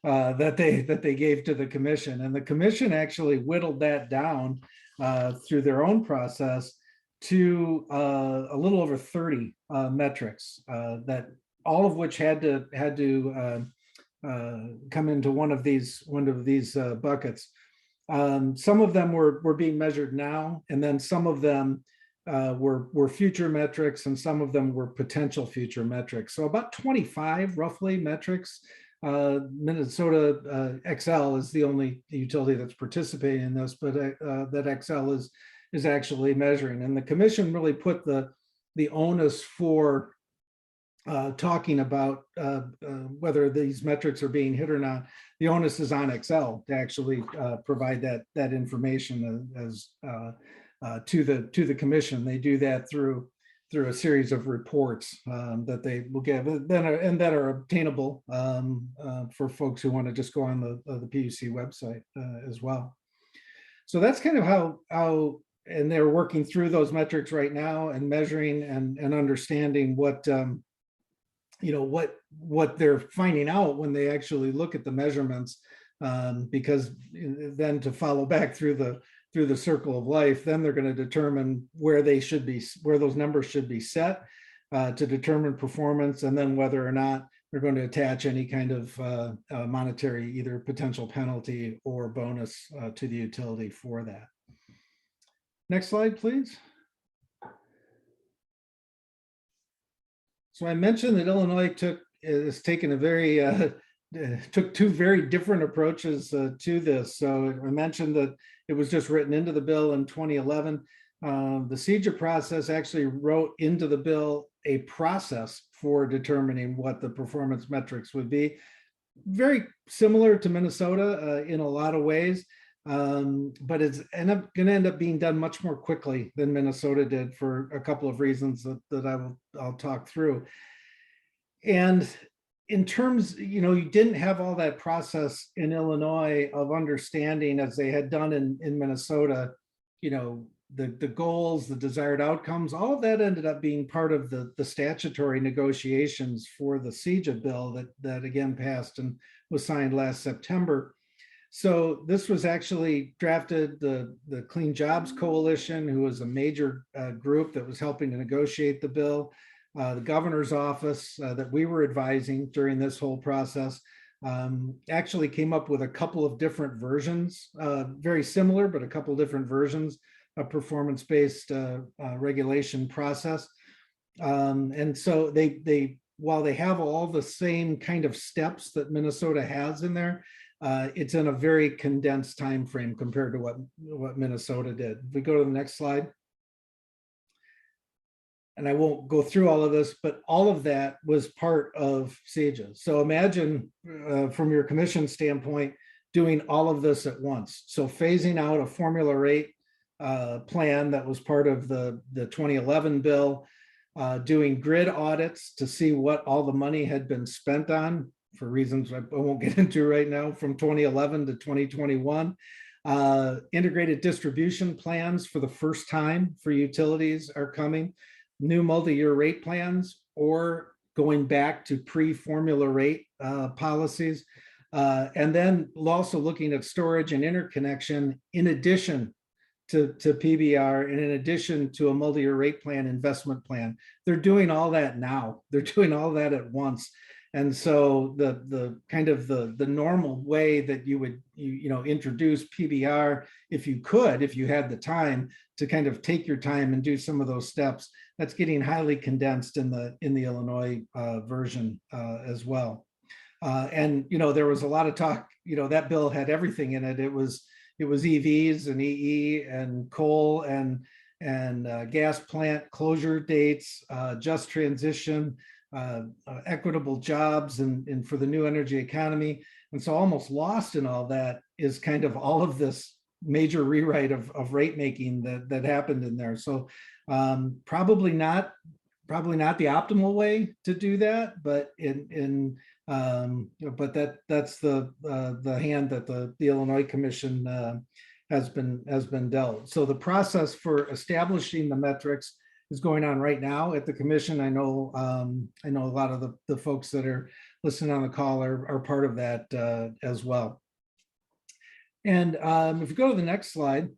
that they gave to the commission, and the commission actually whittled that down through their own process to a little over 30 metrics that all of which had to come into one of these buckets. Some of them were being measured now, and then some of them were future metrics, and some of them were potential future metrics. So about 25 roughly metrics. Minnesota XL is the only utility that's participating in this, but that XL is actually measuring. And the commission really put the onus for talking about whether these metrics are being hit or not. The onus is on XL to actually provide that information as to the commission. They do that through a series of reports that they will give, and that are obtainable for folks who want to just go on the PUC website as well. So that's kind of how, and they're working through those metrics right now and measuring and understanding what what they're finding out when they actually look at the measurements, because then to follow back through the circle of life, then they're going to determine where those numbers should be set to determine performance, and then whether or not they're going to attach any kind of monetary either potential penalty or bonus to the utility for that. Next slide, please. So I mentioned that Illinois took two very different approaches to this. So I mentioned that it was just written into the bill in 2011. The CEJA process actually wrote into the bill a process for determining what the performance metrics would be. Very similar to Minnesota in a lot of ways, but it's going to end up being done much more quickly than Minnesota did for a couple of reasons that I'll talk through. And in terms, you didn't have all that process in Illinois of understanding, as they had done in Minnesota, the goals, the desired outcomes, all of that ended up being part of the statutory negotiations for the CEJA bill that again passed and was signed last September. So this was actually drafted, the Clean Jobs Coalition, who was a major group that was helping to negotiate the bill. The governor's office that we were advising during this whole process actually came up with a couple of different versions, very similar, but a couple of different versions of performance-based regulation process. And so while they have all the same kind of steps that Minnesota has in there, it's in a very condensed time frame compared to what Minnesota did. If we go to the next slide. And I won't go through all of this, but all of that was part of CEJA. So imagine from your commission standpoint, doing all of this at once. So phasing out a formula rate plan that was part of the 2011 bill, doing grid audits to see what all the money had been spent on for reasons I won't get into right now from 2011 to 2021. Integrated distribution plans for the first time for utilities are coming. New multi-year rate plans, or going back to pre-formula rate policies. And then also looking at storage and interconnection in addition to PBR and in addition to a multi-year rate plan investment plan. They're doing all that now. They're doing all that at once. And so the kind of the normal way that you would introduce PBR, if you had the time to kind of take your time and do some of those steps, that's getting highly condensed in the Illinois version as well. And there was a lot of talk. That bill had everything in it. It was EVs and EE and coal and gas plant closure dates, just transition, equitable jobs and for the new energy economy. And so almost lost in all that is kind of all of this major rewrite of rate making that happened in there. So probably not the optimal way to do that, but in But that's the hand that the Illinois Commission has been dealt. So the process for establishing the metrics is going on right now at the commission. I know a lot of the folks that are listening on the call are part of that as well. And if you go to the next slide,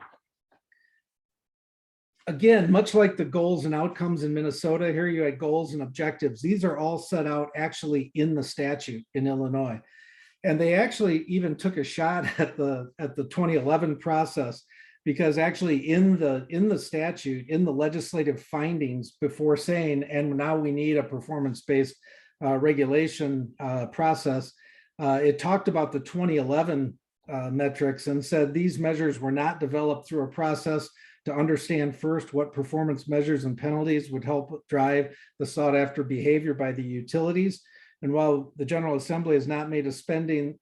again, much like the goals and outcomes in Minnesota, here you had goals and objectives. These are all set out actually in the statute in Illinois. And they actually even took a shot at the 2011 process, because actually in the statute, in the legislative findings, before saying, and now we need a performance-based regulation process, it talked about the 2011 metrics and said these measures were not developed through a process to understand first what performance measures and penalties would help drive the sought after behavior by the utilities. And while the General Assembly has not made a spending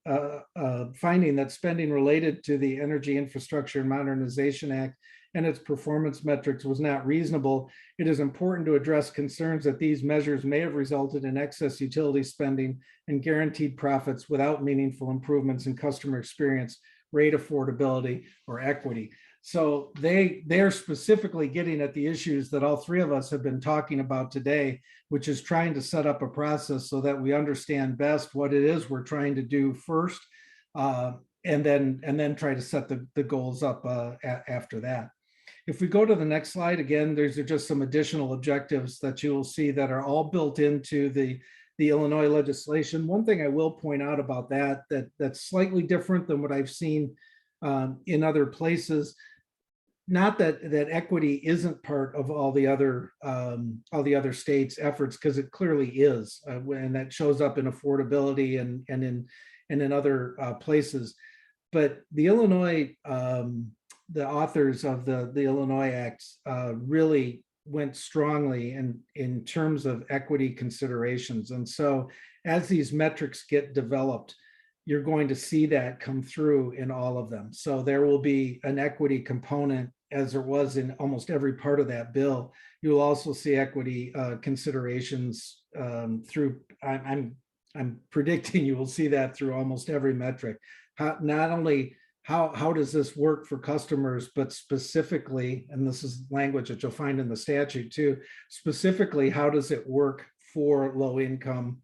finding that spending related to the Energy Infrastructure and Modernization Act and its performance metrics was not reasonable, it is important to address concerns that these measures may have resulted in excess utility spending and guaranteed profits without meaningful improvements in customer experience, rate affordability, or equity. So they're specifically getting at the issues that all three of us have been talking about today, which is trying to set up a process so that we understand best what it is we're trying to do first, and then try to set the goals up after that. If we go to the next slide, again, there's just some additional objectives that you will see that are all built into the Illinois legislation. One thing I will point out about that's slightly different than what I've seen in other places. Not that equity isn't part of all the other states' efforts, because it clearly is, and that shows up in affordability and in other places. But the Illinois, the authors of the Illinois Act really went strongly in terms of equity considerations. And so as these metrics get developed, you're going to see that come through in all of them. So there will be an equity component, as there was in almost every part of that bill. You will also see equity considerations through, I'm predicting you will see that through almost every metric. Not only how does this work for customers, but specifically, and this is language that you'll find in the statute too, specifically, how does it work for low income,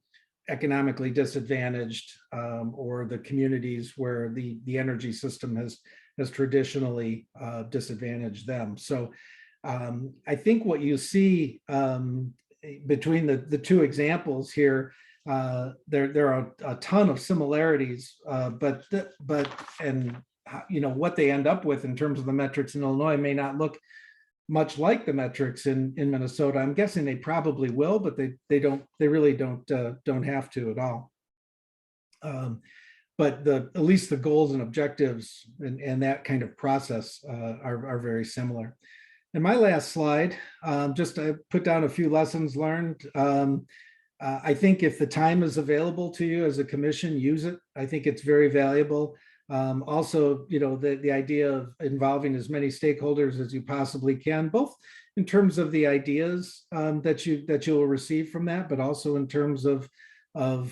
economically disadvantaged, or the communities where the energy system has traditionally disadvantaged them. So I think what you see between the two examples here, there are a ton of similarities, but what they end up with in terms of the metrics in Illinois may not look much like the metrics in Minnesota. I'm guessing they probably will, but they really don't have to at all. But at least the goals and objectives and that kind of process are very similar. And my last slide, just I put down a few lessons learned. I think if the time is available to you as a commission, use it. I think it's very valuable. Also, the idea of involving as many stakeholders as you possibly can, both in terms of the ideas that you will receive from that, but also in terms of having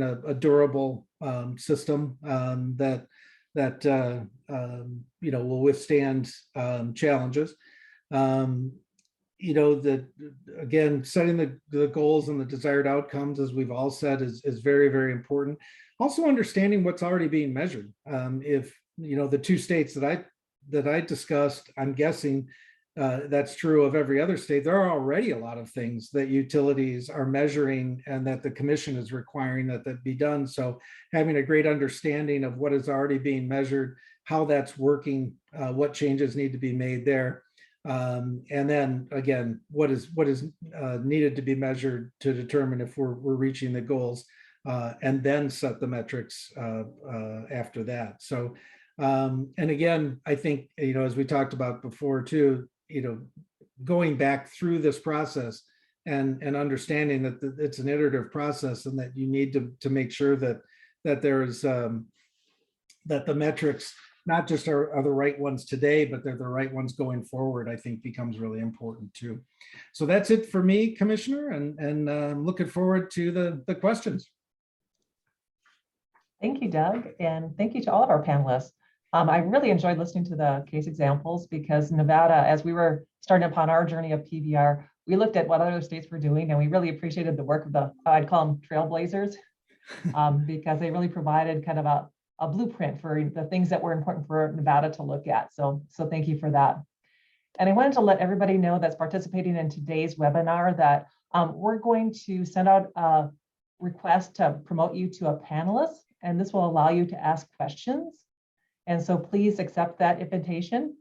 a durable system that will withstand challenges. Again, setting the goals and the desired outcomes, as we've all said, is very, very important. Also understanding what's already being measured. If the two states that I discussed, I'm guessing that's true of every other state. There are already a lot of things that utilities are measuring and that the commission is requiring that be done. So having a great understanding of what is already being measured, how that's working, what changes need to be made there. And then again, what is needed to be measured to determine if we're reaching the goals, and then set the metrics after that. So, and again, I think, as we talked about before too, going back through this process and understanding that it's an iterative process and that you need to make sure that there's that the metrics not just are the right ones today, but they're the right ones going forward, I think becomes really important too. So that's it for me, Commissioner, and I'm looking forward to the questions. Thank you, Doug, and thank you to all of our panelists. I really enjoyed listening to the case examples because Nevada, as we were starting upon our journey of PBR, we looked at what other states were doing, and we really appreciated the work of the, I'd call them trailblazers, because they really provided kind of a blueprint for the things that were important for Nevada to look at. So thank you for that. And I wanted to let everybody know that's participating in today's webinar that we're going to send out a request to promote you to a panelist, and this will allow you to ask questions. And so please accept that invitation.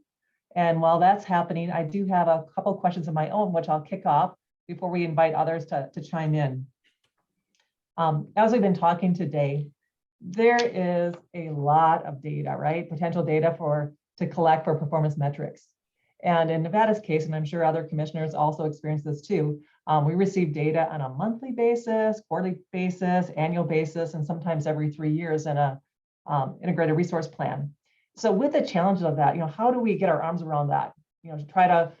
And while that's happening, I do have a couple of questions of my own, which I'll kick off before we invite others to chime in. As we've been talking today, there is a lot of data, right? Potential data to collect for performance metrics. And in Nevada's case, and I'm sure other commissioners also experience this too, we receive data on a monthly basis, quarterly basis, annual basis, and sometimes every 3 years in a integrated resource plan. So with the challenges of that, how do we get our arms around that? To try to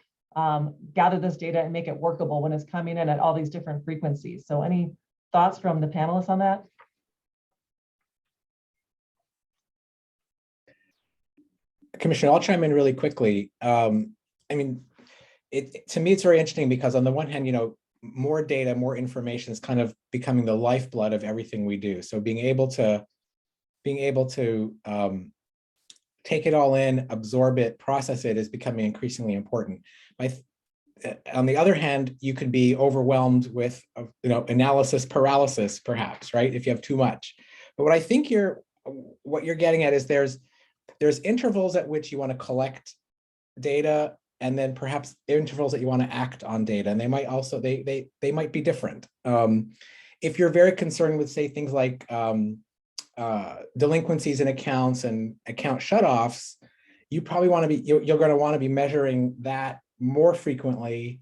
gather this data and make it workable when it's coming in at all these different frequencies. So any thoughts from the panelists on that? Commissioner, I'll chime in really quickly. I mean, to me, it's very interesting because on the one hand, more data, more information is kind of becoming the lifeblood of everything we do. So being able to take it all in, absorb it, process it is becoming increasingly important. On the other hand, you could be overwhelmed with, analysis paralysis, perhaps, right? If you have too much. But what I think what you're getting at is there's intervals at which you want to collect data, and then perhaps intervals that you want to act on data, and they might also they might be different. If you're very concerned with, say, things like delinquencies in accounts and account shutoffs, you probably want to be you're going to want to be measuring that more frequently,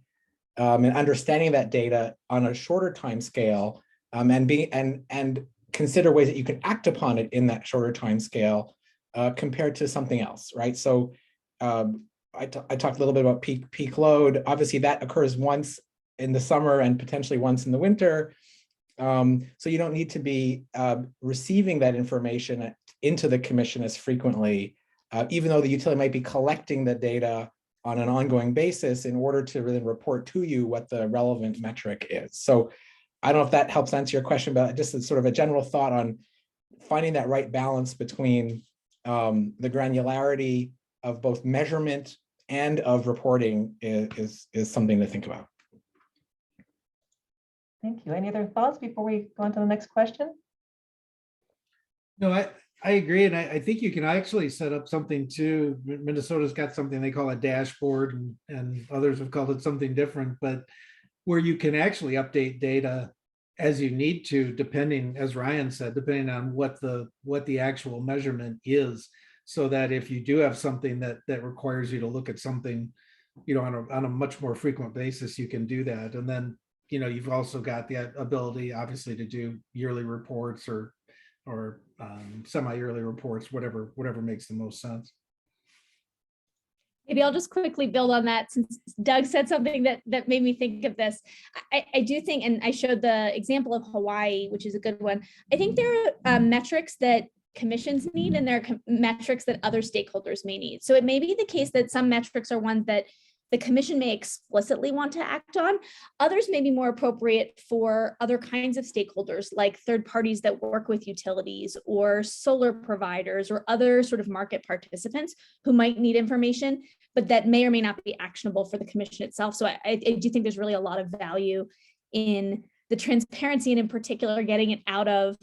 and understanding that data on a shorter time scale, and consider ways that you can act upon it in that shorter time scale compared to something else, right? So I talked a little bit about peak load. Obviously, that occurs once in the summer and potentially once in the winter. So you don't need to be receiving that information into the commission as frequently, even though the utility might be collecting the data on an ongoing basis in order to really report to you what the relevant metric is. So I don't know if that helps answer your question, but just as sort of a general thought on finding that right balance between the granularity of both measurement and of reporting is something to think about. Thank you. Any other thoughts before we go on to the next question? No, I agree. And I think you can actually set up something too. Minnesota's got something they call a dashboard, and others have called it something different, but where you can actually update data as you need to, depending, as Ryan said, depending on what the actual measurement is, so that if you do have something that requires you to look at something, on a much more frequent basis, you can do that. And then, you've also got the ability, obviously, to do yearly reports or semi-yearly reports, whatever makes the most sense. Maybe I'll just quickly build on that, since Doug said something that made me think of this. I do think, and I showed the example of Hawaii, which is a good one. I think there are metrics that commissions need, and there are metrics that other stakeholders may need. So it may be the case that some metrics are ones that the commission may explicitly want to act on. Others may be more appropriate for other kinds of stakeholders, like third parties that work with utilities or solar providers or other sort of market participants who might need information, but that may or may not be actionable for the commission itself. So I do think there's really a lot of value in the transparency, and in particular, getting it out of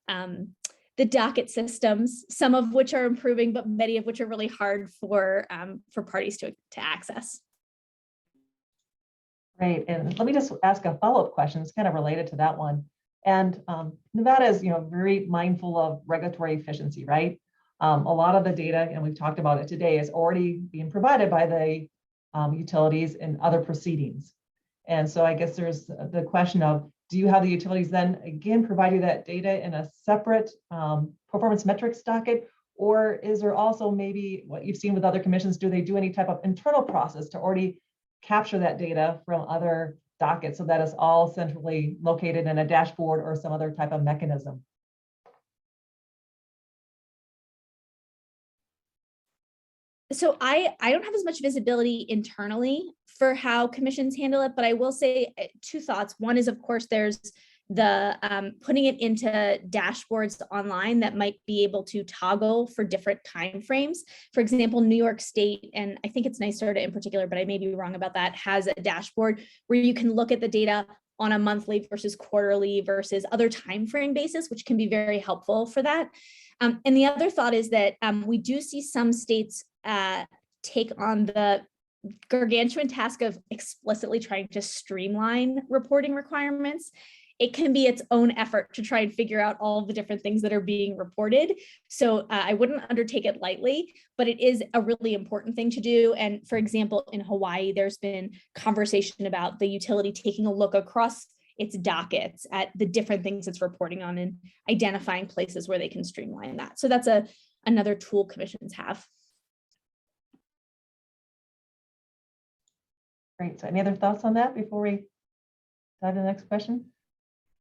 the docket systems, some of which are improving, but many of which are really hard for parties to access. Great, and let me just ask a follow-up question. It's kind of related to that one. And Nevada is, very mindful of regulatory efficiency, right? A lot of the data, and we've talked about it today, is already being provided by the utilities in other proceedings. And so I guess there's the question of, do you have the utilities then again provide you that data in a separate performance metrics docket, Or is there also maybe what you've seen with other commissions, do they do any type of internal process to already capture that data from other dockets so that it's all centrally located in a dashboard or some other type of mechanism? So I don't have as much visibility internally for how commissions handle it, but I will say two thoughts. One is, of course, there's the putting it into dashboards online that might be able to toggle for different timeframes. For example, New York State, and I think it's NYSERDA in particular, but I may be wrong about that, has a dashboard where you can look at the data on a monthly versus quarterly versus other timeframe basis, which can be very helpful for that. And the other thought is that we do see some states take on the gargantuan task of explicitly trying to streamline reporting requirements. It can be its own effort to try and figure out all the different things that are being reported. So I wouldn't undertake it lightly, but it is a really important thing to do. And for example, in Hawaii, there's been conversation about the utility taking a look across its dockets at the different things it's reporting on and identifying places where they can streamline that. So that's another tool commissions have. Great. So any other thoughts on that before we dive to the next question?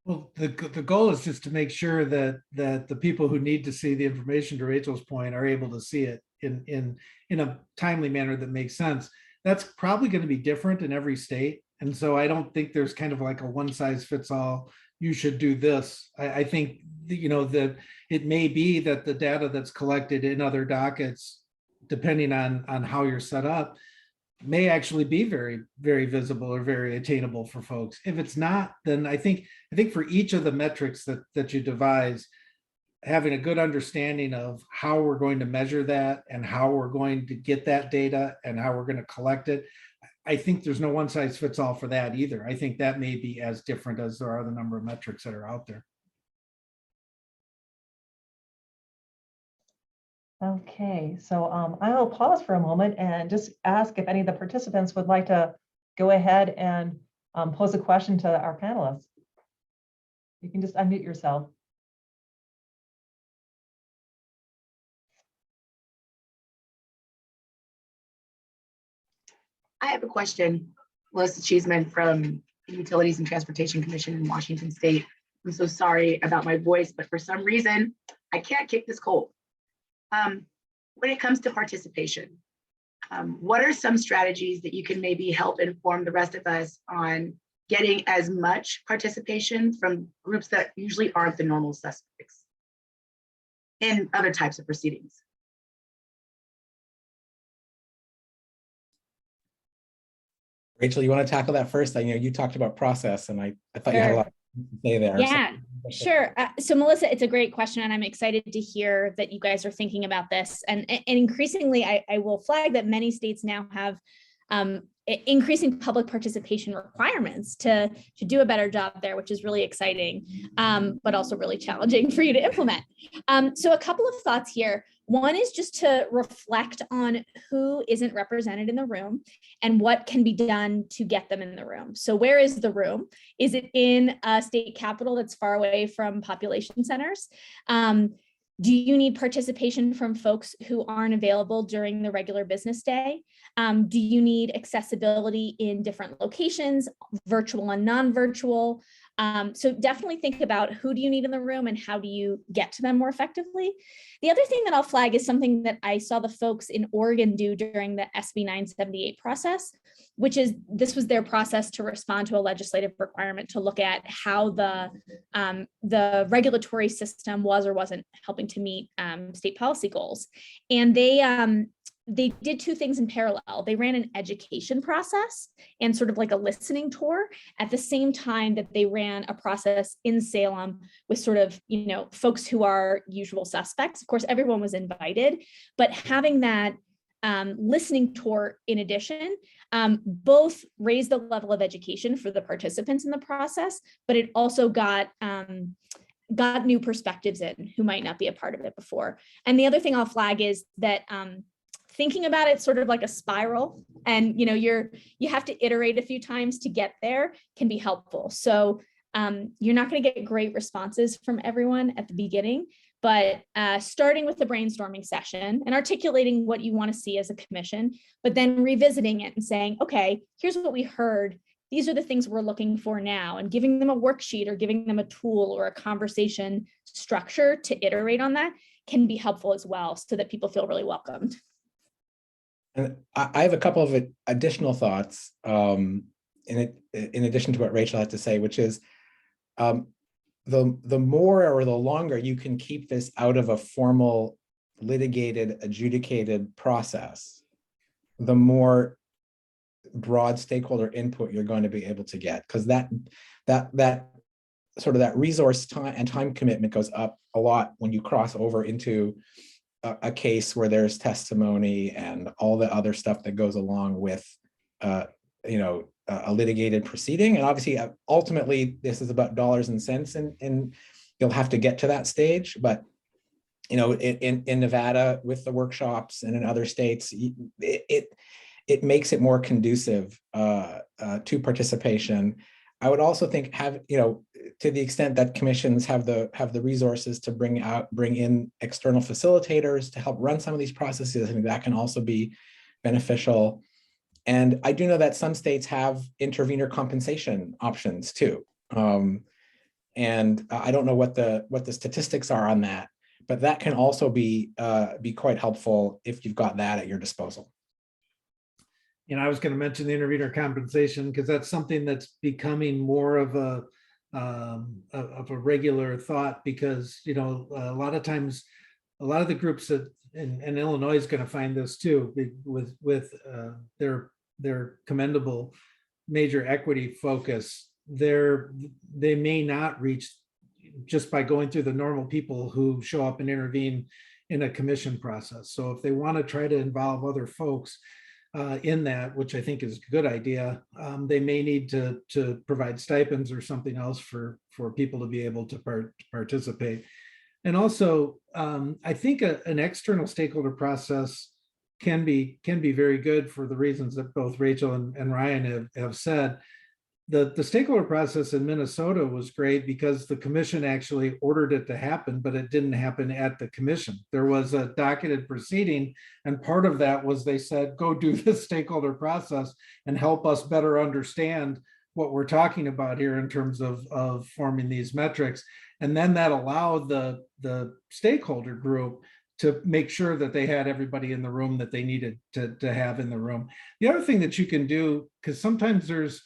Well, the goal is just to make sure that the people who need to see the information, to Rachel's point, are able to see it in a timely manner that makes sense. That's probably going to be different in every state. And so I don't think there's kind of like a one size fits all, you should do this. I think, that it may be that the data that's collected in other dockets, depending on how you're set up, may actually be very, very visible or very attainable for folks. If it's not, then I think for each of the metrics that you devise, having a good understanding of how we're going to measure that and how we're going to get that data and how we're going to collect it, I think there's no one size fits all for that either. I think that may be as different as there are the number of metrics that are out there. Okay, so I will pause for a moment and just ask if any of the participants would like to go ahead and pose a question to our panelists. You can just unmute yourself. I have a question. Melissa Cheeseman from the Utilities and Transportation Commission in Washington State. I'm so sorry about my voice, but for some reason, I can't kick this cold. When it comes to participation, what are some strategies that you can maybe help inform the rest of us on getting as much participation from groups that usually aren't the normal suspects in other types of proceedings? Rachel, you want to tackle that first? You talked about process, and I thought you had a lot to say there. Yeah, sure. So Melissa, it's a great question, and I'm excited to hear that you guys are thinking about this. And increasingly, I will flag that many states now have increasing public participation requirements to do a better job there, which is really exciting, but also really challenging for you to implement. So a couple of thoughts here. One is just to reflect on who isn't represented in the room and what can be done to get them in the room. So where is the room? Is it in a state capital that's far away from population centers? Do you need participation from folks who aren't available during the regular business day? Do you need accessibility in different locations, virtual and non-virtual? So definitely think about who do you need in the room and how do you get to them more effectively. The other thing that I'll flag is something that I saw the folks in Oregon do during the SB 978 process, which is this was their process to respond to a legislative requirement to look at how the regulatory system was or wasn't helping to meet state policy goals. And they did two things in parallel. They ran an education process and sort of like a listening tour at the same time that they ran a process in Salem with sort of, folks who are usual suspects. Of course, everyone was invited, but having that listening tour in addition, both raised the level of education for the participants in the process, but it also got new perspectives in who might not be a part of it before. And the other thing I'll flag is that thinking about it sort of like a spiral, and you have to iterate a few times to get there can be helpful. So you're not going to get great responses from everyone at the beginning, but starting with the brainstorming session and articulating what you want to see as a commission, but then revisiting it and saying, okay, here's what we heard. These are the things we're looking for now, and giving them a worksheet or giving them a tool or a conversation structure to iterate on that can be helpful as well, so that people feel really welcomed. And I have a couple of additional thoughts in addition to what Rachel had to say, which is the more or the longer you can keep this out of a formal litigated, adjudicated process, the more broad stakeholder input you're going to be able to get, because that sort of that resource time commitment goes up a lot when you cross over into a case where there's testimony and all the other stuff that goes along with a litigated proceeding. And obviously, ultimately, this is about dollars and cents, and you'll have to get to that stage. But in Nevada with the workshops and in other states, it makes it more conducive to participation. I would also think to the extent that commissions have the resources to bring in external facilitators to help run some of these processes, I think that can also be beneficial. And I do know that some states have intervenor compensation options too. And I don't know what the statistics are on that, but that can also be quite helpful if you've got that at your disposal. I was going to mention the intervenor compensation because that's something that's becoming more of a regular thought, because a lot of times, a lot of the groups that and Illinois is going to find this too with their commendable major equity focus. They may not reach just by going through the normal people who show up and intervene in a commission process. So if they want to try to involve other folks in that, which I think is a good idea, they may need to provide stipends or something else for people to be able to participate. And also, I think an external stakeholder process can be very good for the reasons that both Rachel and Ryan have said. The stakeholder process in Minnesota was great because the commission actually ordered it to happen, but it didn't happen at the commission. There was a docketed proceeding, and part of that was they said, go do this stakeholder process and help us better understand what we're talking about here in terms of forming these metrics. And then that allowed the stakeholder group to make sure that they had everybody in the room that they needed to have in the room. The other thing that you can do, because sometimes there's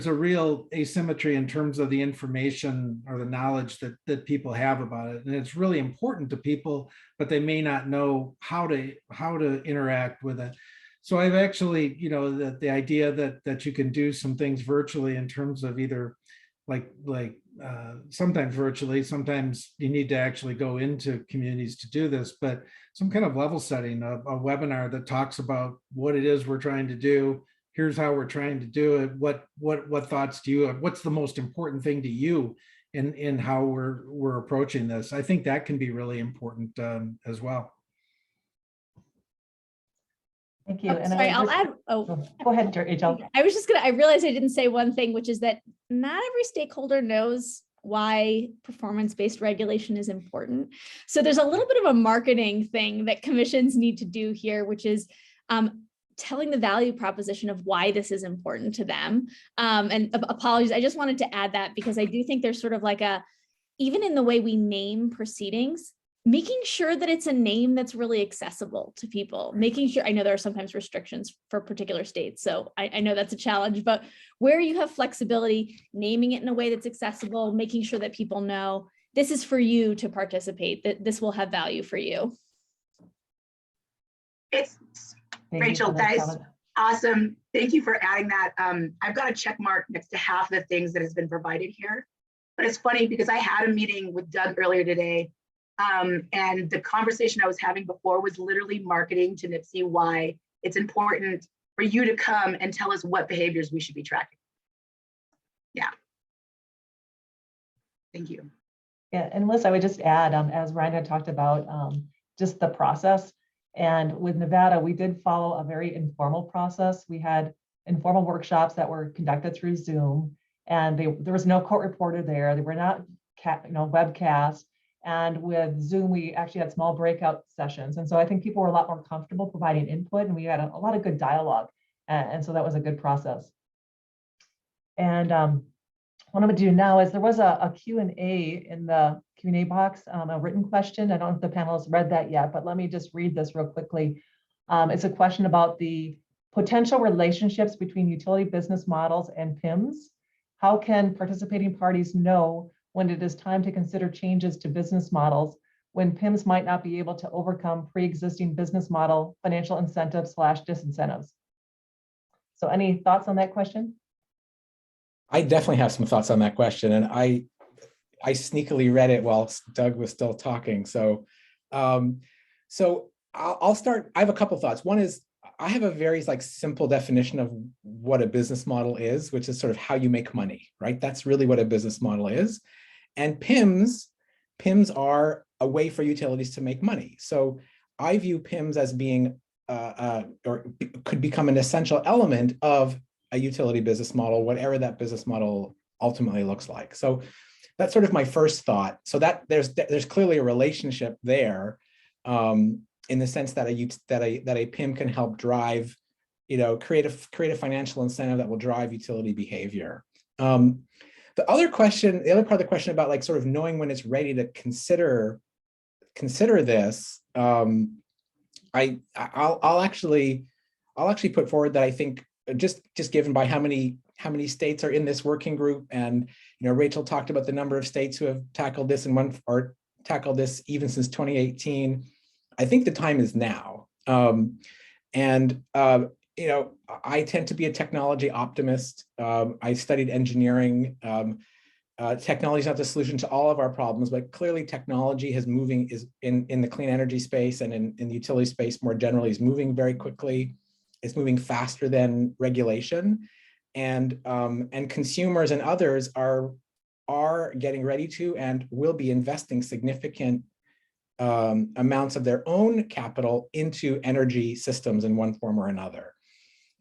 a real asymmetry in terms of the information or the knowledge that people have about it. And it's really important to people, but they may not know how to interact with it. So I've actually, the idea that you can do some things virtually in terms of either sometimes virtually, sometimes you need to actually go into communities to do this, but some kind of level setting, a webinar that talks about what it is we're trying to do. Here's how we're trying to do it. What thoughts do you have? What's the most important thing to you in how we're approaching this? I think that can be really important as well. Thank you. Oh, And sorry, I'll add. Oh, go ahead, Rachel. I realized I didn't say one thing, which is that not every stakeholder knows why performance-based regulation is important. So there's a little bit of a marketing thing that commissions need to do here, which is telling the value proposition of why this is important to them. And apologies, I just wanted to add that because I do think there's sort of like even in the way we name proceedings, making sure that it's a name that's really accessible to people, making sure, I know there are sometimes restrictions for particular states, so I know that's a challenge, but where you have flexibility, naming it in a way that's accessible, making sure that people know this is for you to participate, that this will have value for you. Rachel, that is awesome. Thank you for adding that. I've got a check mark next to half the things that has been provided here. But it's funny because I had a meeting with Doug earlier today, and the conversation I was having before was literally marketing to NIPSI why it's important for you to come and tell us what behaviors we should be tracking. Yeah. Thank you. Yeah, and Liz, I would just add, as Ryan had talked about, just the process. And with Nevada, we did follow a very informal process. We had informal workshops that were conducted through Zoom, and there was no court reporter there. They were not webcast. And with Zoom, we actually had small breakout sessions. And so I think people were a lot more comfortable providing input, and we had a lot of good dialogue. And so that was a good process. And what I'm going to do now is there was a Q&A in the Q&A box, a written question. I don't know if the panelists read that yet, but let me just read this real quickly. It's a question about the potential relationships between utility business models and PIMs. How can participating parties know when it is time to consider changes to business models when PIMs might not be able to overcome pre-existing business model financial incentives / disincentives? So any thoughts on that question? I definitely have some thoughts on that question, and I sneakily read it while Doug was still talking. So, I'll start. I have a couple thoughts. One is I have a very simple definition of what a business model is, which is sort of how you make money, right? That's really what a business model is. And PIMs are a way for utilities to make money. So I view PIMs as being or could become an essential element of a utility business model, whatever that business model ultimately looks like. So that's sort of my first thought. So that there's clearly a relationship there, in the sense that a PIM can help drive, create a financial incentive that will drive utility behavior. The other part of the question about sort of knowing when it's ready to consider this, I'll actually put forward that I think just given by how many states are in this working group, and Rachel talked about the number of states who have tackled this tackled this even since 2018. I think the time is now. I tend to be a technology optimist. I studied engineering. Technology is not the solution to all of our problems, but clearly technology is in the clean energy space and in the utility space more generally is moving very quickly. It's moving faster than regulation, and consumers and others are getting ready to and will be investing significant amounts of their own capital into energy systems in one form or another.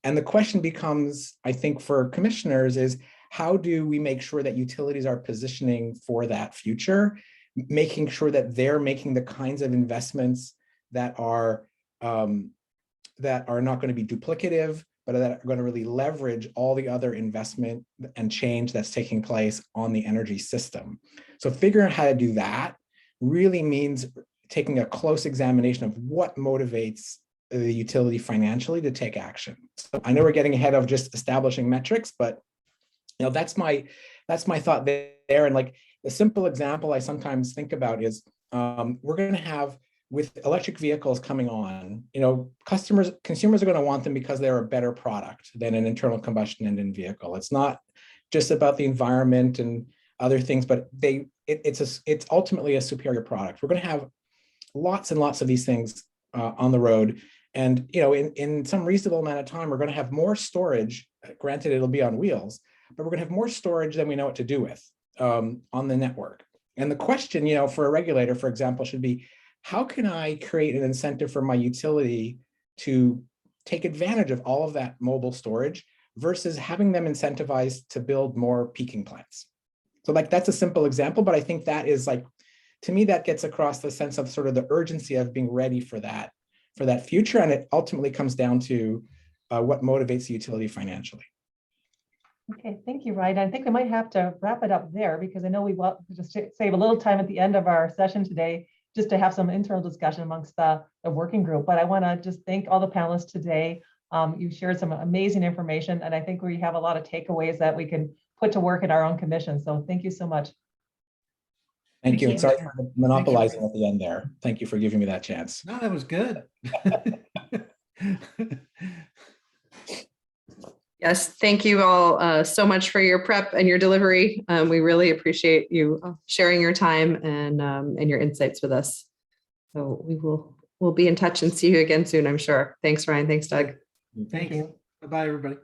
And the question becomes, I think, for commissioners is, how do we make sure that utilities are positioning for that future, making sure that they're making the kinds of investments that are not going to be duplicative, but that are going to really leverage all the other investment and change that's taking place on the energy system. So figuring out how to do that really means taking a close examination of what motivates the utility financially to take action. So I know we're getting ahead of just establishing metrics, but that's my thought there. And the simple example I sometimes think about is we're going to have, with electric vehicles coming on, consumers are going to want them because they're a better product than an internal combustion engine vehicle. It's not just about the environment and other things, but it's ultimately a superior product. We're going to have lots and lots of these things on the road. And in some reasonable amount of time, we're going to have more storage. Granted, it'll be on wheels, but we're going to have more storage than we know what to do with on the network. And the question, for a regulator, for example, should be, how can I create an incentive for my utility to take advantage of all of that mobile storage versus having them incentivized to build more peaking plants? So that's a simple example, but I think that is to me, that gets across the sense of sort of the urgency of being ready for that future. And it ultimately comes down to what motivates the utility financially. Okay, thank you, Ryan. I think we might have to wrap it up there because I know we want to just save a little time at the end of our session today just to have some internal discussion amongst the working group. But I want to just thank all the panelists today. You shared some amazing information, and I think we have a lot of takeaways that we can put to work in our own commission. So thank you so much. Thank you. And sorry for monopolizing at the end there. Thank you for giving me that chance. No, that was good. Yes, thank you all so much for your prep and your delivery. We really appreciate you sharing your time and your insights with us. So we'll be in touch and see you again soon, I'm sure. Thanks, Ryan. Thanks, Doug. Thank you. Bye-bye, everybody.